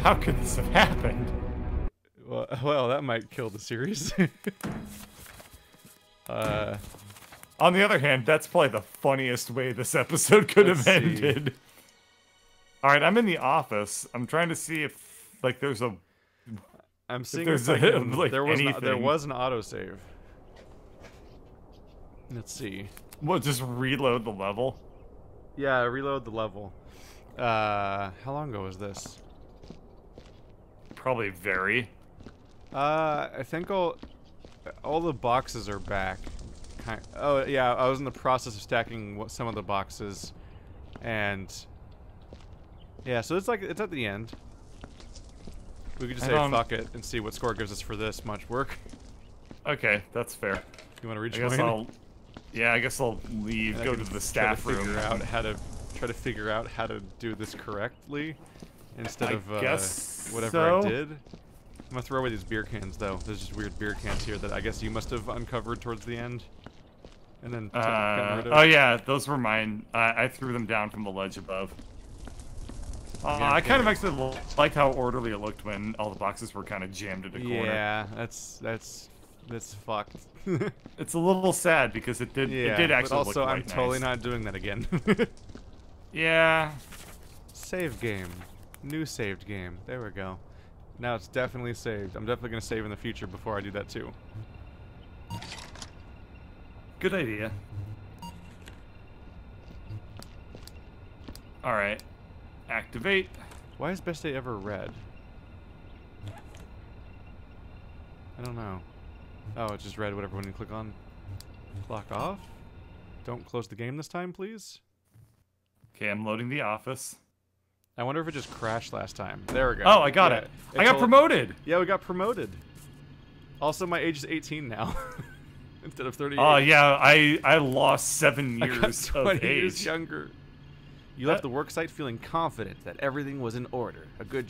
How could this have happened? Well, that might kill the series. On the other hand, that's probably the funniest way this episode could have ended. All right, I'm in the office. I'm trying to see if, like, there's a... I'm seeing there's if I can, like there anything. was an autosave. Let's see. What, just reload the level? Yeah, reload the level. How long ago was this? Probably very. I think all the boxes are back. Oh yeah, I was in the process of stacking some of the boxes, and yeah, so it's at the end. We could just say fuck it and see what score gives us for this much work. Okay, that's fair. You want to rejoin? I guess I'll leave. Go to the staff room. Try to figure out how to do this correctly instead of whatever so. I did. I'm gonna throw away these beer cans though. There's just weird beer cans here that I guess you must have uncovered towards the end. And then gotten rid of. Oh yeah, those were mine. I threw them down from the ledge above. I kind of actually liked how orderly it looked when all the boxes were kind of jammed into a corner. Yeah, that's fucked. It's a little sad because it did actually look also, quite I'm nice. totally not doing that again. Yeah. Save game. New saved game. There we go. Now it's definitely saved. I'm definitely going to save in the future before I do that too. Good idea. Alright. Activate. Why is best day ever red? I don't know. Oh, it's just red whatever when you click on. Clock off. Don't close the game this time, please. Okay, I'm loading the office. I wonder if it just crashed last time. There we go. Oh, I got it. I got promoted. Yeah, we got promoted. Also, my age is 18 now. Instead of 38. Oh, yeah, I lost 7 years I got 20 of age. years younger. You left the worksite feeling confident that everything was in order. A good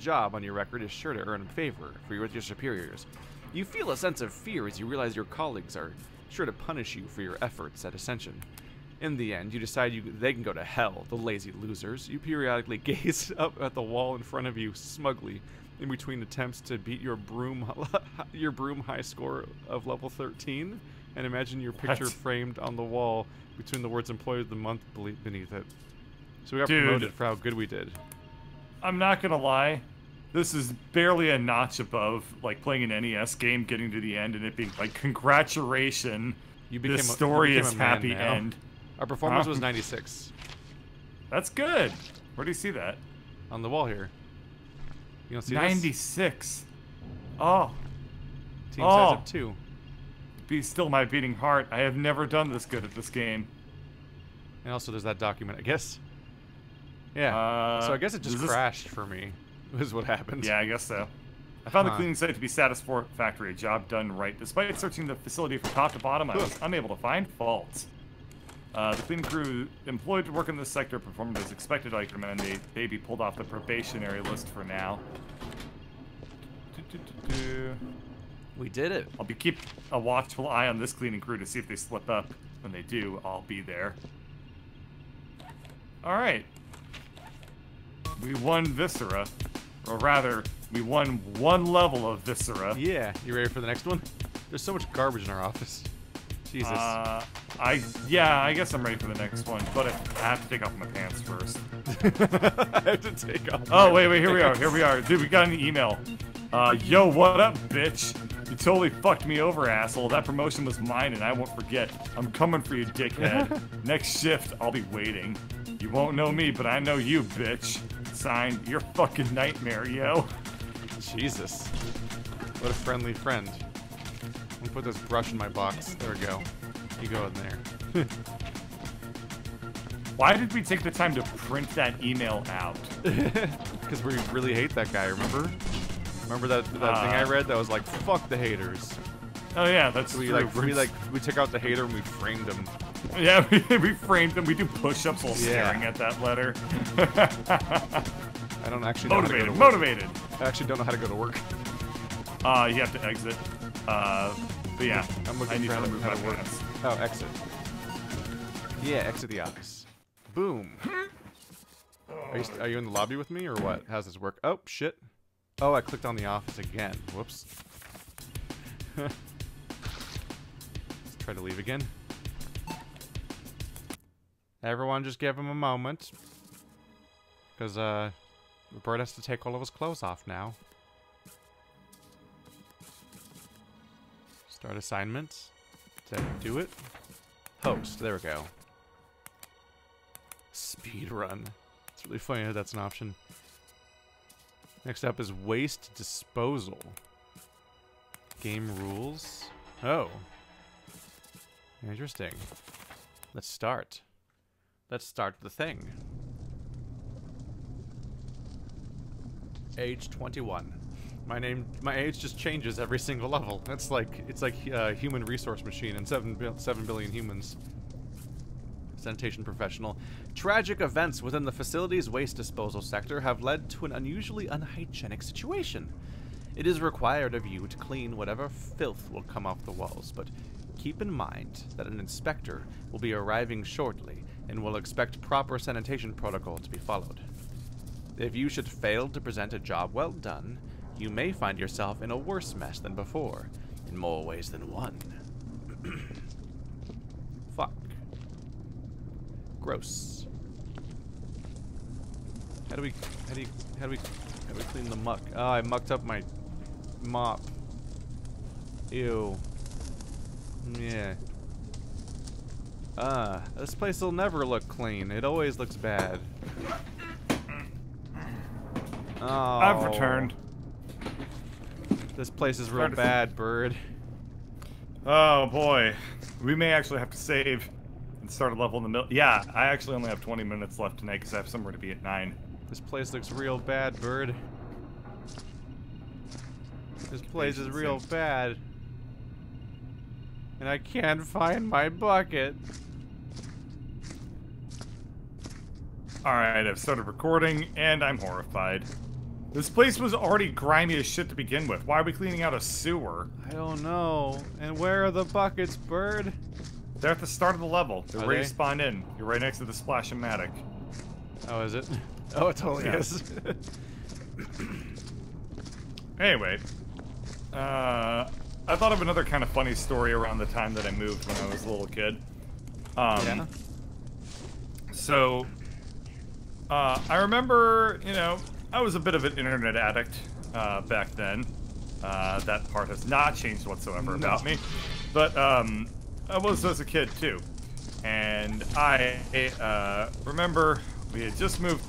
job on your record is sure to earn favor with your superiors. You feel a sense of fear as you realize your colleagues are sure to punish you for your efforts at ascension. In the end, you decide they can go to hell, the lazy losers. You periodically gaze up at the wall in front of you smugly, in between attempts to beat your broom high score of level 13, and imagine your picture framed on the wall between the words "Employee of the Month" beneath it. So we got promoted for how good we did. I'm not gonna lie, this is barely a notch above like playing an NES game, getting to the end, and it being like, congratulations, this story is happy end. Our performance was 96. That's good. Where do you see that? On the wall here. You don't see 96. Oh. Team size of 2. Be still my beating heart. I have never done this good at this game. And also there's that document, I guess. Yeah. So I guess it just crashed for me. Is what happened. Yeah, I guess so. I found the cleaning site to be satisfactory. A job done right. Despite searching the facility from top to bottom, I was unable to find faults. The cleaning crew employed to work in this sector performed as expected. I recommend they be pulled off the probationary list for now. We did it. I'll keep a watchful eye on this cleaning crew to see if they slip up. When they do, I'll be there. Alright. We won Viscera. Or rather, we won one level of Viscera. Yeah. You ready for the next one? There's so much garbage in our office. Jesus. I guess I'm ready for the next one, but I have to take off my pants first. I have to take off. Oh, wait, here we are. Dude, we got an email. Yo, what up, bitch? You totally fucked me over, asshole. That promotion was mine, and I won't forget. I'm coming for you, dickhead. Next shift, I'll be waiting. You won't know me, but I know you, bitch. Signed, your fucking nightmare, yo. Jesus. What a friendly friend. I'm gonna put this brush in my box. There we go. You go in there. Why did we take the time to print that email out? Because we really hate that guy, remember? Remember that thing I read that was like, fuck the haters. Oh yeah, that's We true. we took out the hater and we framed him. Yeah, we framed them. We do push-ups while staring at that letter. I don't actually know how to go to work. Motivated. I actually don't know how to go to work. You have to exit. But yeah, I'm looking I need for to how remove my to work. pants. Oh, exit. Yeah, exit the office. Boom. Are you in the lobby with me or what? How's this work? Oh, shit. Oh, I clicked on the office again. Whoops. Let's try to leave again. Everyone just give him a moment. Because, Bert has to take all of his clothes off now. Start assignments. Did I do it? Host. There we go. Speed run. It's really funny that that's an option. Next up is waste disposal. Game rules. Oh. Interesting. Let's start. Let's start the thing. Age 21. My age just changes every single level. It's like human resource machine and 7 billion humans. Sanitation professional. Tragic events within the facility's waste disposal sector have led to an unusually unhygienic situation. It is required of you to clean whatever filth will come off the walls, but keep in mind that an inspector will be arriving shortly and will expect proper sanitation protocol to be followed. If you should fail to present a job well done, you may find yourself in a worse mess than before, in more ways than one. Fuck. Gross. How do we clean the muck? Oh, I mucked up my mop. Ew. Yeah. This place will never look clean. It always looks bad. Oh. I've returned. This place is real bad, Bird. Oh boy. We may actually have to save and start a level in the middle. Yeah, I actually only have 20 minutes left tonight because I have somewhere to be at 9. This place looks real bad, Bird. This place is real bad. And I can't find my bucket. Alright, I've started recording, and I'm horrified. This place was already grimy as shit to begin with. Why are we cleaning out a sewer? I don't know. And where are the buckets, Bird? They're at the start of the level. They're Are ready they? to spawn in. You're right next to the Splash-O-Matic. Oh, is it? Oh, it totally Yeah. is. Anyway, I thought of another kind of funny story around the time that I moved when I was a little kid. Yeah? So, I remember, you know, I was a bit of an internet addict back then. That part has not changed whatsoever about me. But I was as a kid too. And I remember we had just moved.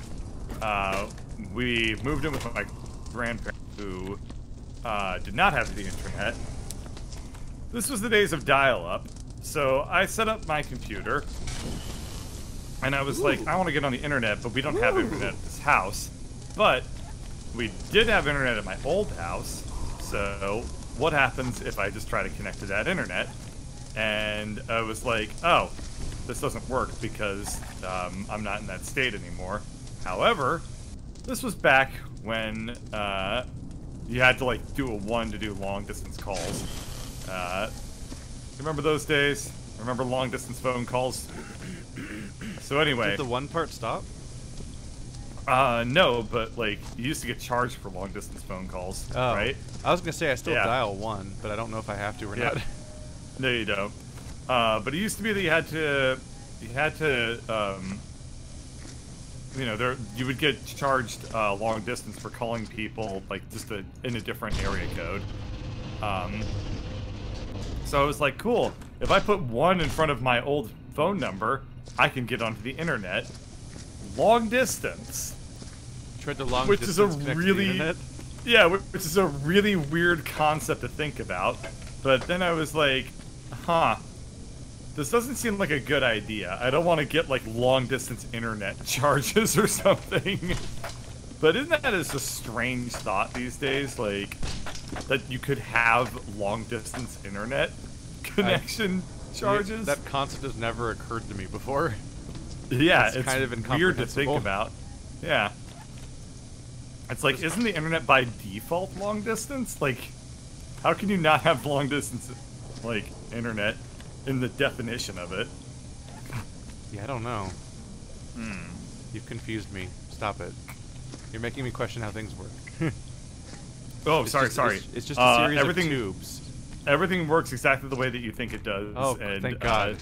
We moved in with my grandparents who did not have the internet. This was the days of dial-up. So I set up my computer. And I was like, I want to get on the internet, but we don't have internet at this house. But we did have internet at my old house. So what happens if I just try to connect to that internet? And I was like, oh, this doesn't work because I'm not in that state anymore. However, this was back when you had to like do a 1 to do long distance calls. Remember those days? Remember long distance phone calls? So anyway, Did the one part stop? no, but like you used to get charged for long distance phone calls, right? I was gonna say I still Yeah. dial 1, but I don't know if I have to or not. No, you don't. But it used to be that you had to, you know, you would get charged long distance for calling people like just in a different area code. So I was like, cool. If I put 1 in front of my old phone number, I can get onto the internet long distance. Tried to long Which is a distance connect to the really- internet. Yeah, which is a really weird concept to think about. But then I was like, huh, this doesn't seem like a good idea. I don't want to get like long distance internet charges or something. But isn't that just a strange thought these days? Like, that you could have long distance internet connection charges? That concept has never occurred to me before. Yeah, it's kind of weird to think incomprehensible. about. Yeah. It's like, isn't the internet by default long distance? Like, how can you not have long distance, like, internet in the definition of it? Yeah, I don't know. You've confused me. Stop it. You're making me question how things work. Oh, sorry. It's just a series everything, of tubes. Everything works exactly the way that you think it does. Oh, and, thank God.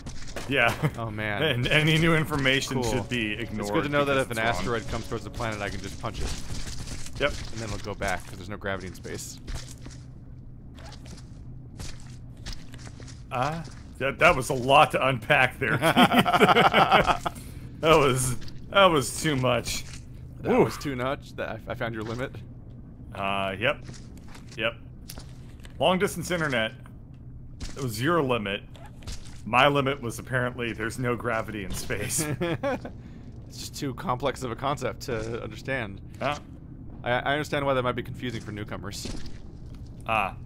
Yeah. Oh, man. And any new information Cool. should be ignored. It's good to know that if an it's wrong. asteroid comes towards the planet, I can just punch it. Yep. And then it'll go back, because there's no gravity in space. That was a lot to unpack there, Keith. that was too much. That was too much. I found your limit. Yep. Long distance internet. It was your limit. My limit was apparently there's no gravity in space. It's just too complex of a concept to understand. Yeah. I understand why that might be confusing for newcomers. To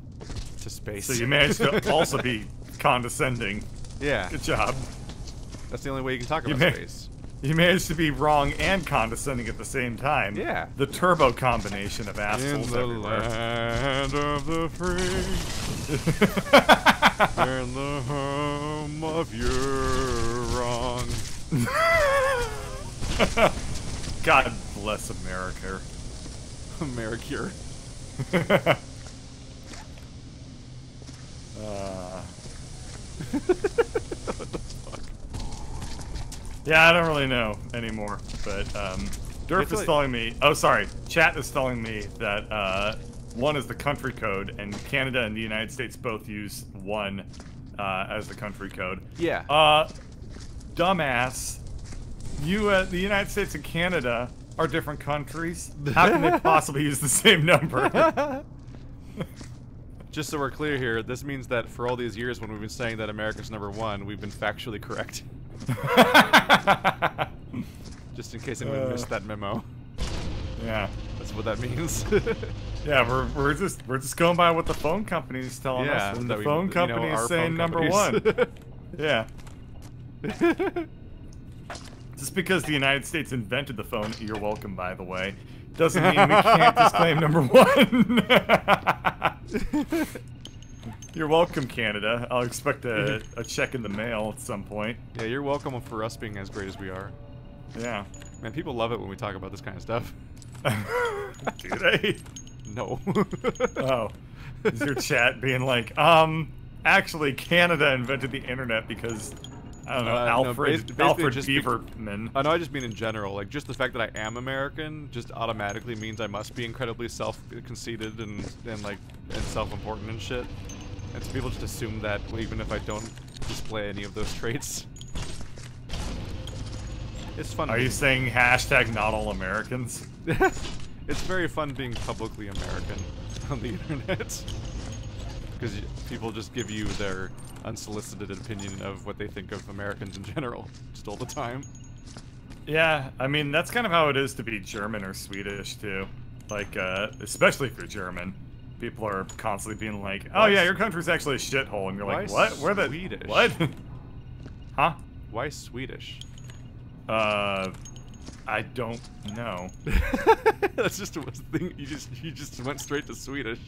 space. So you managed to also be condescending. Yeah. Good job. That's the only way you can talk about space. You managed to be wrong and condescending at the same time. Yeah. The turbo combination of assholes everywhere. Land of the free. In the home of your wrong. God bless America. Americure. What the fuck? Yeah, I don't really know anymore, but Durf is telling me. Oh, sorry. Chat is telling me that one is the country code, and Canada and the United States both use one as the country code. Yeah. Dumbass. The United States and Canada are different countries. How can they possibly use the same number? Just so we're clear here, this means that for all these years when we've been saying that America's #1, we've been factually correct. Just in case anyone missed that memo. Yeah. That's what that means. Yeah, we're just going by what the phone company's telling us. And the phone company is saying #1. Yeah. Just because the United States invented the phone, you're welcome, by the way, doesn't mean we can't just claim #1. You're welcome, Canada. I'll expect a check in the mail at some point. Yeah, you're welcome for us being as great as we are. Yeah. Man, people love it when we talk about this kind of stuff. Do they? No. Oh. Is your chat being like, actually, Canada invented the internet because, I don't know, Alfred Beaverman. No, I just mean in general. Like, just the fact that I am American just automatically means I must be incredibly self-conceited and self-important and shit. And so people just assume that even if I don't display any of those traits. It's fun. Are you saying hashtag not all Americans? It's very fun being publicly American on the internet. Because people just give you their unsolicited opinion of what they think of Americans in general, just all the time. Yeah, I mean, that's kind of how it is to be German or Swedish, too. Like, especially if you're German. People are constantly being like, oh yeah, your country's actually a shithole, and you're like, what? Where the... Swedish? What? Huh? Why Swedish? I don't know. That's just a thing. You just went straight to Swedish.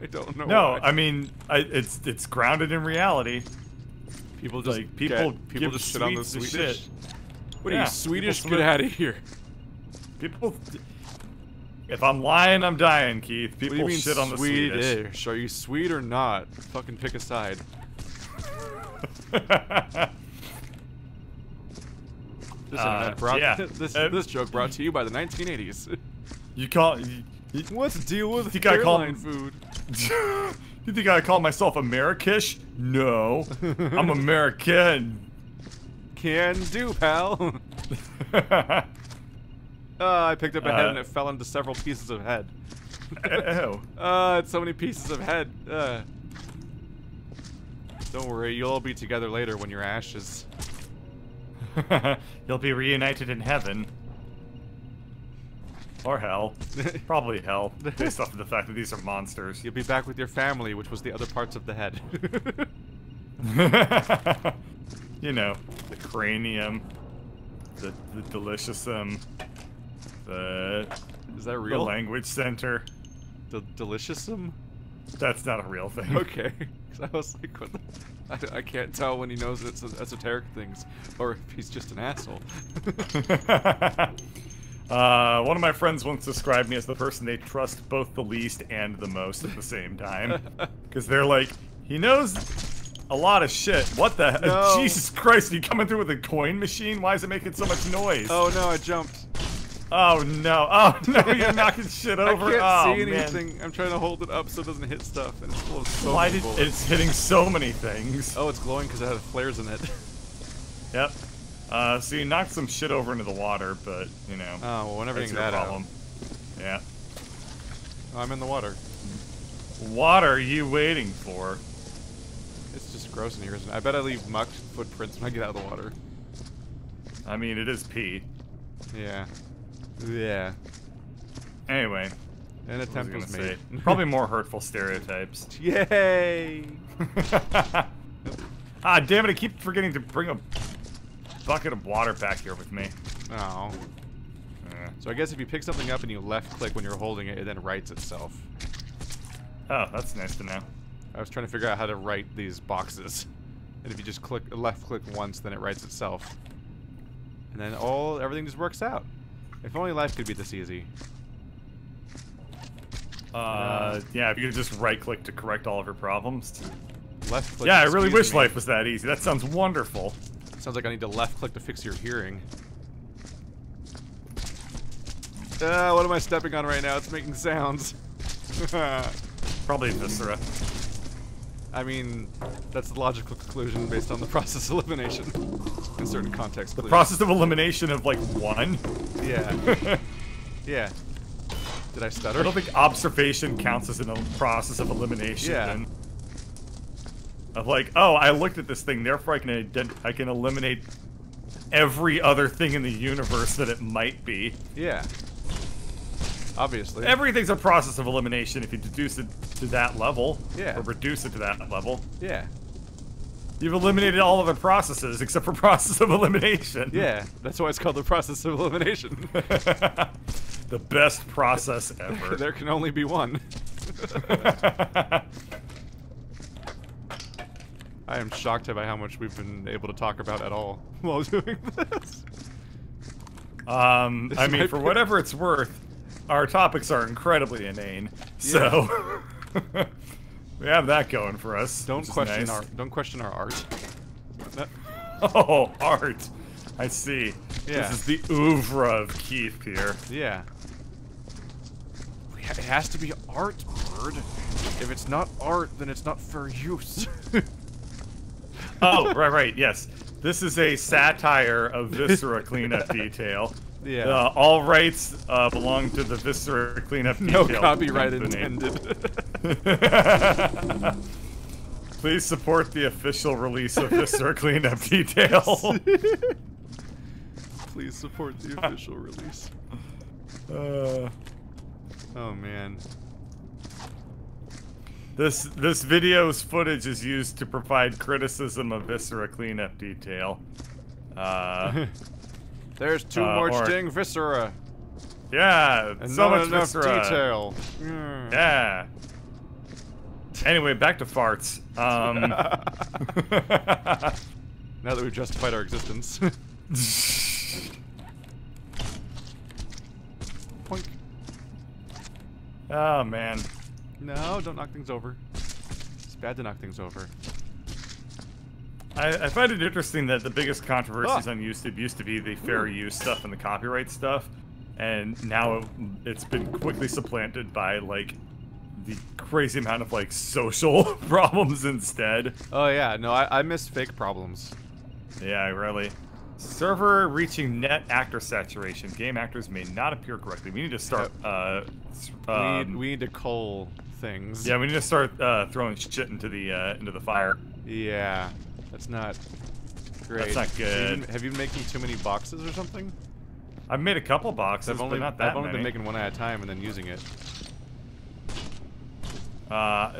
I don't know. No, why. I mean, it's grounded in reality. People just like people just shit on the Swedish. Shit. What are you Swedish? Get out of here. People. If I'm lying, I'm dying, Keith. People What do you mean shit on the Swedish. Are you Swede or not? Fucking pick a side. This joke brought to you by the 1980s. You call... What's the deal with think I call airline food? You think I call myself Americish? No. I'm American. Can do, pal. I picked up a head and it fell into several pieces of head. Ew. It's so many pieces of head. Don't worry, you'll all be together later when you're ashes. You'll be reunited in heaven. Or hell. Probably hell, based off of the fact that these are monsters. You'll be back with your family, which was the other parts of the head. You know, the cranium, the deliciousum, Is that the real? language center. The deliciousum? That's not a real thing. Okay. 'Cause I was like, what the... I can't tell when he knows it's esoteric things, or if he's just an asshole. One of my friends once described me as the person they trust both the least and the most at the same time. Because they're like, he knows a lot of shit. What the hell? No. Jesus Christ, are you coming through with a coin machine? Why is it making so much noise? Oh no, I jumped. Oh no, oh no, you're knocking shit over. I can't see man. anything. I'm trying to hold it up so it doesn't hit stuff, and it's full of smoke. Why did it's hitting so many things? Oh, it's glowing because it had flares in it. Yep. So you knocked some shit over into the water, but you know. Oh, well, whenever that's you your get that problem. Yeah. out. I'm in the water. What are you waiting for? It's just gross in here, isn't it? I bet I leave mucked footprints when I get out of the water. I mean, it is pee. Yeah. Yeah. Anyway. An attempt was made. Probably more hurtful stereotypes. Yay! Ah, damn it, I keep forgetting to bring a bucket of water back here with me. Oh. So I guess if you pick something up and you left click when you're holding it, it then writes itself. Oh, that's nice to know. I was trying to figure out how to write these boxes. And if you just left click once, then it writes itself. And then everything just works out. If only life could be this easy. Yeah, if you could just right click to correct all of your problems. Left click. Yeah, I really excuse wish me. life was that easy. That sounds wonderful. Sounds like I need to left click to fix your hearing. What am I stepping on right now? It's making sounds. Probably Viscera. I mean, that's the logical conclusion based on the process of elimination. In certain contexts, The please. process of elimination of, like, one? Yeah. Yeah. Did I stutter? I don't think observation counts as a process of elimination. Yeah. Then. Of like, oh, I looked at this thing, therefore I can eliminate every other thing in the universe that it might be. Yeah. Obviously. Everything's a process of elimination if you deduce it to that level. Yeah. Or reduce it to that level. Yeah. You've eliminated all other processes except for process of elimination. Yeah. That's why it's called the process of elimination. The best process ever. There can only be one. I am shocked by how much we've been able to talk about at all while doing this. I mean, for whatever it's worth, our topics are incredibly inane. So we have that going for us. Don't question our art. Oh, art. I see. Yeah. This is the oeuvre of Keith here. Yeah. It has to be art, bird. If it's not art, then it's not for use. Oh, right, yes. This is a satire of Viscera cleanup detail. Yeah. All rights belong to the Viscera cleanup No detail. copyright company. intended. Please support the official release of Viscera cleanup detail. Please support the official release. Oh man. This video's footage is used to provide criticism of Viscera cleanup detail. There's too much dang viscera. Yeah, And so not much enough Viscera. detail. Yeah. Anyway, back to farts. Now that we've justified our existence. Poink. Oh man. No, don't knock things over. It's bad to knock things over. I find it interesting that the biggest controversies on YouTube used to be the fair use stuff and the copyright stuff, and now it's been quickly supplanted by like the crazy amount of like social problems instead. Oh yeah, no, I miss fake problems. Yeah, really. Server reaching net actor saturation. Game actors may not appear correctly. We need to start. We need to cull things. Yeah, we need to start throwing shit into the fire. Yeah, that's not great. That's not good. Have you been making too many boxes or something? I've made a couple boxes, but not that I've only many. been making one at a time and then using it.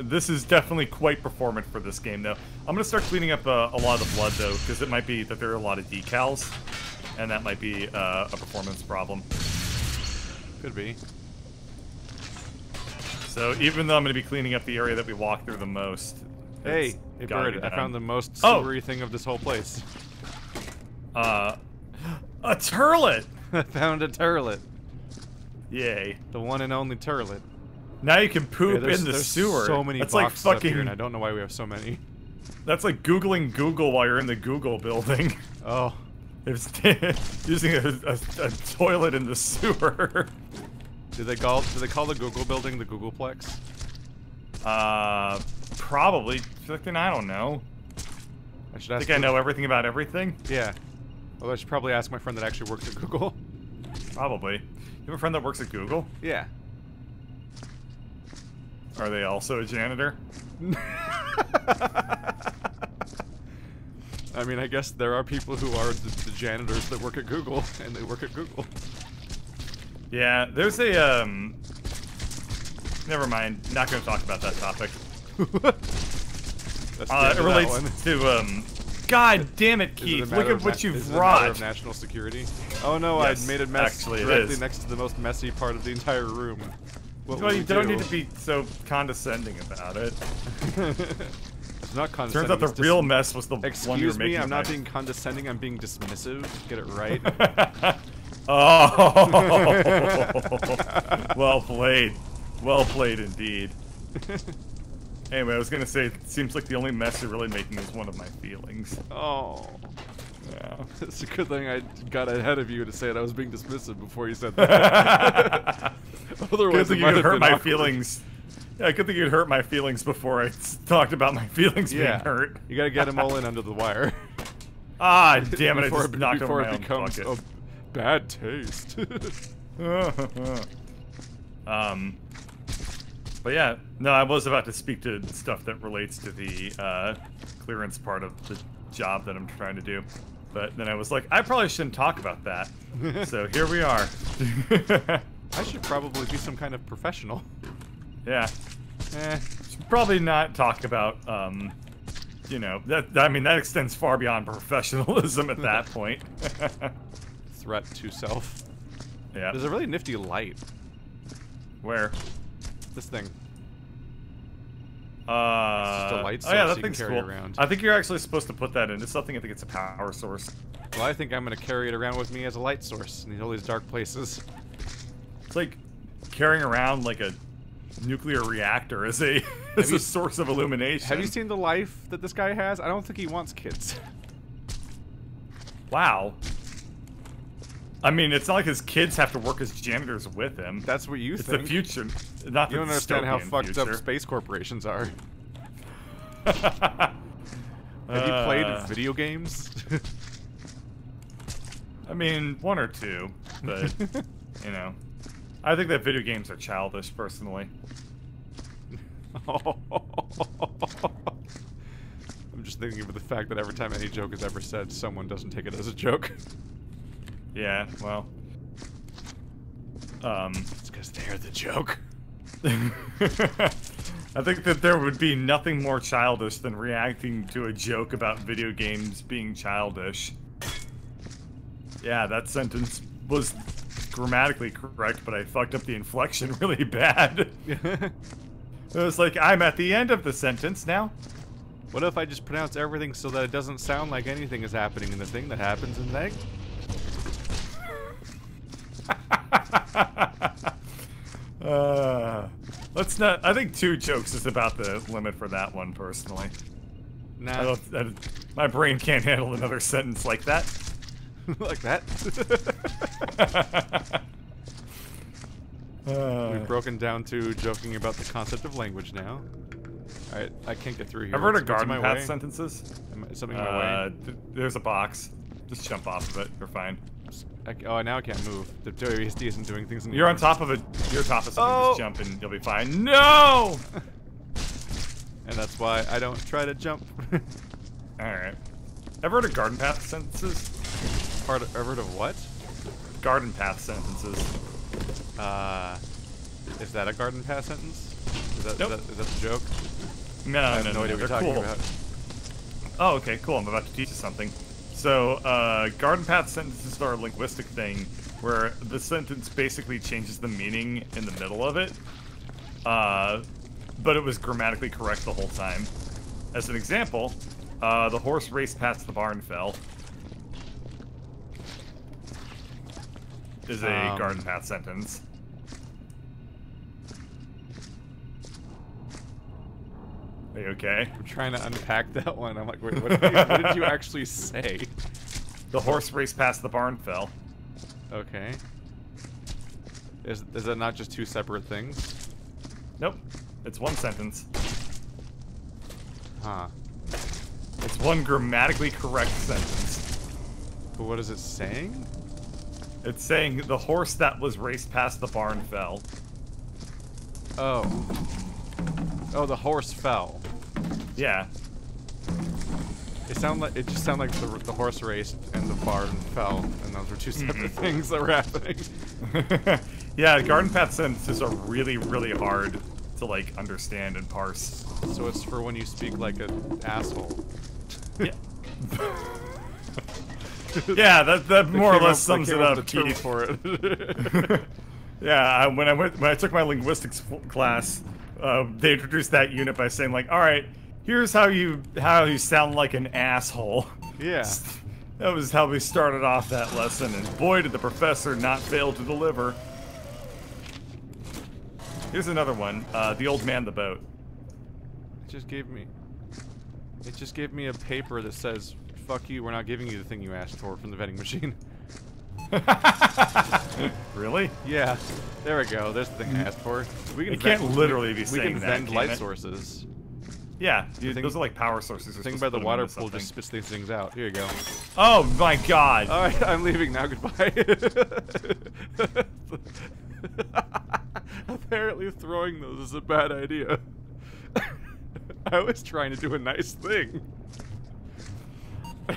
This is definitely quite performant for this game, though. I'm gonna start cleaning up a lot of the blood, though, because it might be that there are a lot of decals, and that might be a performance problem. Could be. So even though I'm gonna be cleaning up the area that we walk through the most, hey gotta bird! be I done. found the most sewery thing of this whole place. A turlet! I found a turlet. Yay! The one and only turlet. Now you can poop Yeah, in the there's sewer. So many That's boxes like up here, fucking. and I don't know why we have so many. That's like Googling Google while you're in the Google building. Oh. It's using a toilet in the sewer. Do they call the Google building the Googleplex? Probably. Fucking, I don't know. I should ask. Think I know everything about everything? Yeah. Although I should probably ask my friend that actually works at Google. Probably. You have a friend that works at Google? Yeah. Are they also a janitor? I mean, I guess there are people who are the janitors that work at Google, and they work at Google. Yeah, there's a, Never mind. Not going to talk about that topic. That's it relates to, God damn it, Keith. Look at what you've Is it a wrought. matter of national security? Oh no, Yes, I made a mess actually it directly is. next to the most messy part of the entire room. What Well, will you we don't do? need to be so condescending about it. It's not condescending. Turns out the it's real mess was the one you were Excuse me, making. I'm not by- being condescending, I'm being dismissive. Get it right. Oh! Well played. Well played indeed. Anyway, I was gonna say, it seems like the only mess you're really making is one of my feelings. Oh. Yeah. It's a good thing I got ahead of you to say that I was being dismissive before you said that. Good Otherwise, thing it you might could have hurt been my awkward. feelings. Yeah, good thing you'd hurt my feelings before I talked about my feelings Yeah. being hurt. You gotta get them all in under the wire. Ah, damn it! I before just knocked before over my it own becomes bucket. a bad taste. But yeah, no, I was about to speak to stuff that relates to the clearance part of the job that I'm trying to do. But then I was like, I probably shouldn't talk about that. So here we are. I should probably be some kind of professional. Yeah. Should probably not talk about, you know, I mean, that extends far beyond professionalism at that point. Threat to self. Yeah. There's a really nifty light. Where? This thing. It's just a light oh yeah, source that you can thing's carry cool. around. I think you're actually supposed to put that into something. I think it's a power source. Well, I think I'm gonna carry it around with me as a light source in all these dark places. It's like carrying around like a nuclear reactor as a you- source of illumination. Have you seen the life that this guy has? I don't think he wants kids. Wow. I mean, it's not like his kids have to work as janitors with him. That's what you It's think. the future, not the You don't understand how dystopian fucked up future. space corporations are. Have Have you played video games? I mean, one or two, but you know, I think that video games are childish, personally. I'm just thinking of the fact that every time any joke is ever said, someone doesn't take it as a joke. Yeah, well, It's because they're the joke. I think that there would be nothing more childish than reacting to a joke about video games being childish. Yeah, that sentence was grammatically correct, but I fucked up the inflection really bad. It was like, I'm at the end of the sentence now. What if I just pronounce everything so that it doesn't sound like anything is happening in the thing that happens in the Let's not. I think 2 jokes is about the limit for that one, personally. Nah, My brain can't handle another sentence like that. like that. We've broken down to joking about the concept of language now. Alright, I can't get through here. I've heard of What's in garden my path way? sentences. Is something in my way? There's a box. Just jump off of it. You're fine. Oh, now I can't move. The WASD isn't doing things anymore. You're on top of it. You're on top of something. Oh. Just jump and you'll be fine. No! And that's why I don't try to jump. Alright. Ever heard of garden path sentences? Ever heard of what? Garden path sentences. Is that a garden path sentence? Nope. Is that the joke? No, I have no, no idea what they're you're talking cool. about. Oh, okay, cool. I'm about to teach you something. So, garden path sentences are a linguistic thing where the sentence basically changes the meaning in the middle of it, but it was grammatically correct the whole time. As an example, the horse raced past the barn fell is a garden path sentence. Are you okay? I'm trying to unpack that one. I'm like, wait, what did you actually say? The horse raced past the barn fell. Okay. Is that not just two separate things? Nope. It's one sentence. Huh. It's one grammatically correct sentence. But what is it saying? It's saying the horse that was raced past the barn fell. Oh. Oh, the horse fell. Yeah. It just sounded like the horse raced and the barn fell, and those were two separate things that were happening. Yeah, garden path sentences are really, really hard to like understand and parse. So it's for when you speak like an asshole. Yeah. Yeah, that more or less sums it up. The term for it. Yeah, when I took my linguistics class, they introduced that unit by saying like, "All right, here's how you sound like an asshole." Yeah. That was how we started off that lesson, and boy, did the professor not fail to deliver. Here's another one. The old man, the boat. It just gave me a paper that says, "Fuck you, we're not giving you the thing you asked for from the vending machine." Really? Yeah. There we go. There's the thing I asked for. It can't literally be we saying can that, vend can light it? sources. Yeah, those are like power sources. The thing by the water pool just spits these things out. Here you go. Oh my god! Alright, I'm leaving now. Goodbye. Apparently throwing those is a bad idea. I was trying to do a nice thing.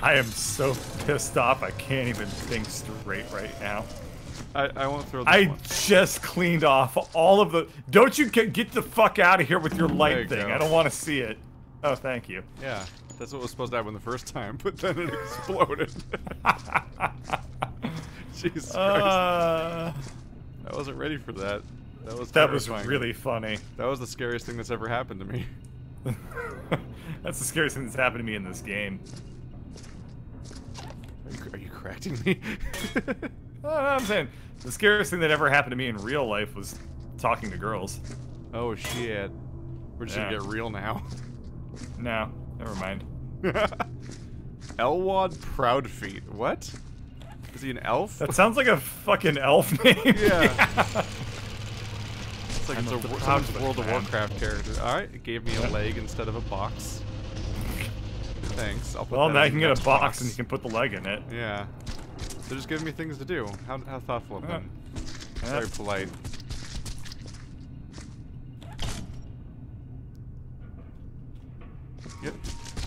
I am so pissed off I can't even think straight right now. I won't throw this one. Just cleaned off all of the... Don't you get the fuck out of here with your light thing. Go. I don't want to see it. Oh, thank you. Yeah, that's what was supposed to happen the first time, but then it exploded. Jesus Christ. I wasn't ready for that. That was really funny. That was the scariest thing that's ever happened to me. That's the scariest thing that's happened to me in this game. Are you correcting me? I'm saying the scariest thing that ever happened to me in real life was talking to girls. Oh shit. We're just gonna get real now. No, never mind. Elwad Proudfeet. What? Is he an elf? That sounds like a fucking elf name. Yeah. It's like it's someone's World of man. Warcraft character. Alright, it gave me a leg instead of a box. Thanks. I'll put Well, that now in you can the get next a box and you can put the leg in it. Yeah. They're just giving me things to do. How thoughtful of them. Very polite. Yep.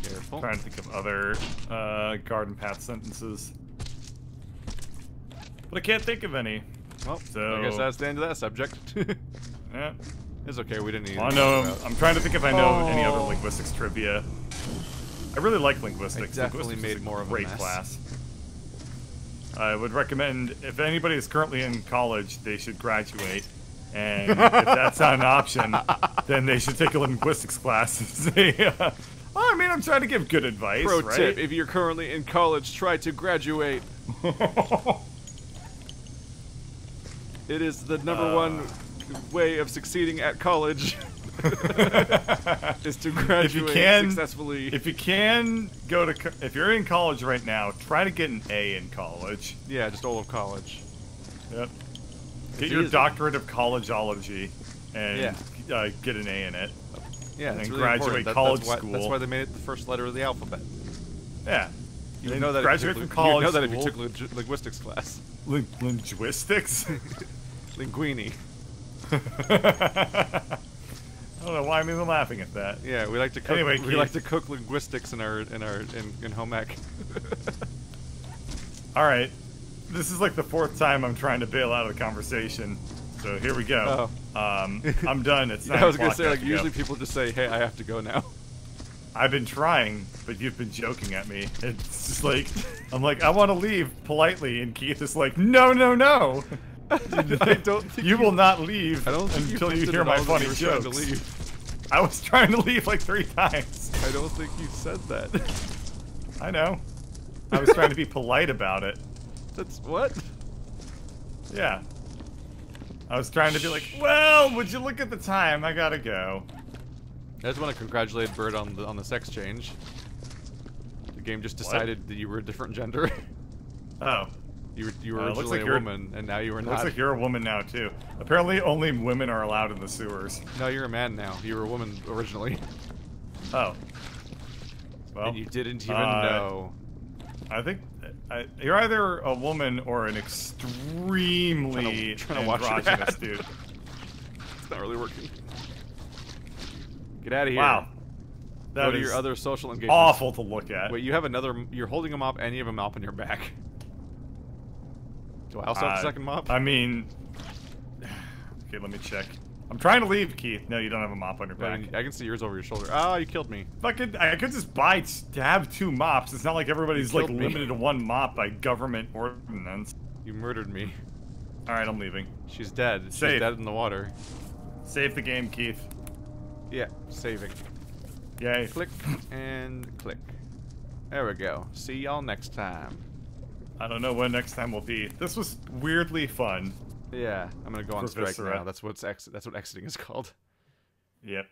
Careful. Trying to think of other garden path sentences. But I can't think of any. Well, So- I guess that's the end of that subject. Yeah. It's okay, we didn't need Well, to I'm trying to think if I know any other linguistics trivia. I really like linguistics. I definitely Linguistics is made more of a great mess. class. I would recommend, if anybody is currently in college, they should graduate. And if that's not an option, then they should take a linguistics class. Well, I mean, I'm trying to give good advice, Pro right? tip, if you're currently in college, try to graduate. It is the number one way of succeeding at college. Is to graduate successfully. If you can if you're in college right now, try to get an A in college. Yeah, just all of college. Yep. Get your doctorate of collegeology and get an A in it. Yeah, and it's then really graduate important. college That's school. why they made it the first letter of the alphabet. Yeah. You didn't know that graduate if you from took, college you know that if you school. took linguistics class. Linguistics? Linguini. I don't know why I'm even laughing at that. Yeah, we like to cook. Anyway, we like to cook linguistics in home ec. All right, this is like the 4th time I'm trying to bail out of the conversation. So here we go. Oh. I'm done. It's 9 I was gonna o'clock. say, I like, have to usually go. people just say, "Hey, I have to go now." I've been trying, but you've been joking at me. It's just like, I'm like, I want to leave politely, and Keith is like, no, no, no. I don't think you will not leave I don't think until you hinted hear at my all that funny you were trying jokes. to leave. I was trying to leave like 3 times. I don't think you said that. I know. I was trying to be polite about it. That's what? Yeah. I was trying to be like, well, would you look at the time? I gotta go. I just want to congratulate Bird on the sex change. The game just decided that you were a different gender. Oh. You were looks originally like a woman, and now you are not. Looks like you're a woman now, too. Apparently, only women are allowed in the sewers. No, you're a man now. You were a woman originally. Oh. Well, And you didn't even know. I think you're either a woman or an extremely Trying to watch your androgynous ad. dude. It's not really working. Get out of here. Wow. Go That to is your other social engagements. awful to look at. Wait, you have another. You're holding a mop, and you have a mop on your back. Do I also have the second mop? I mean... Okay, let me check. I'm trying to leave, Keith. No, you don't have a mop on your back. I can see yours over your shoulder. Oh, you killed me. Fucking, I could just have 2 mops. It's not like everybody's like killed me. limited to 1 mop by government ordinance. You murdered me. Alright, I'm leaving. She's dead. She's Save. dead in the water. Save the game, Keith. Yeah, saving. Yay. Click and click. There we go. See y'all next time. I don't know when next time will be. This was weirdly fun. Yeah, I'm gonna go on For strike Viscera. now. That's what exiting is called. Yep.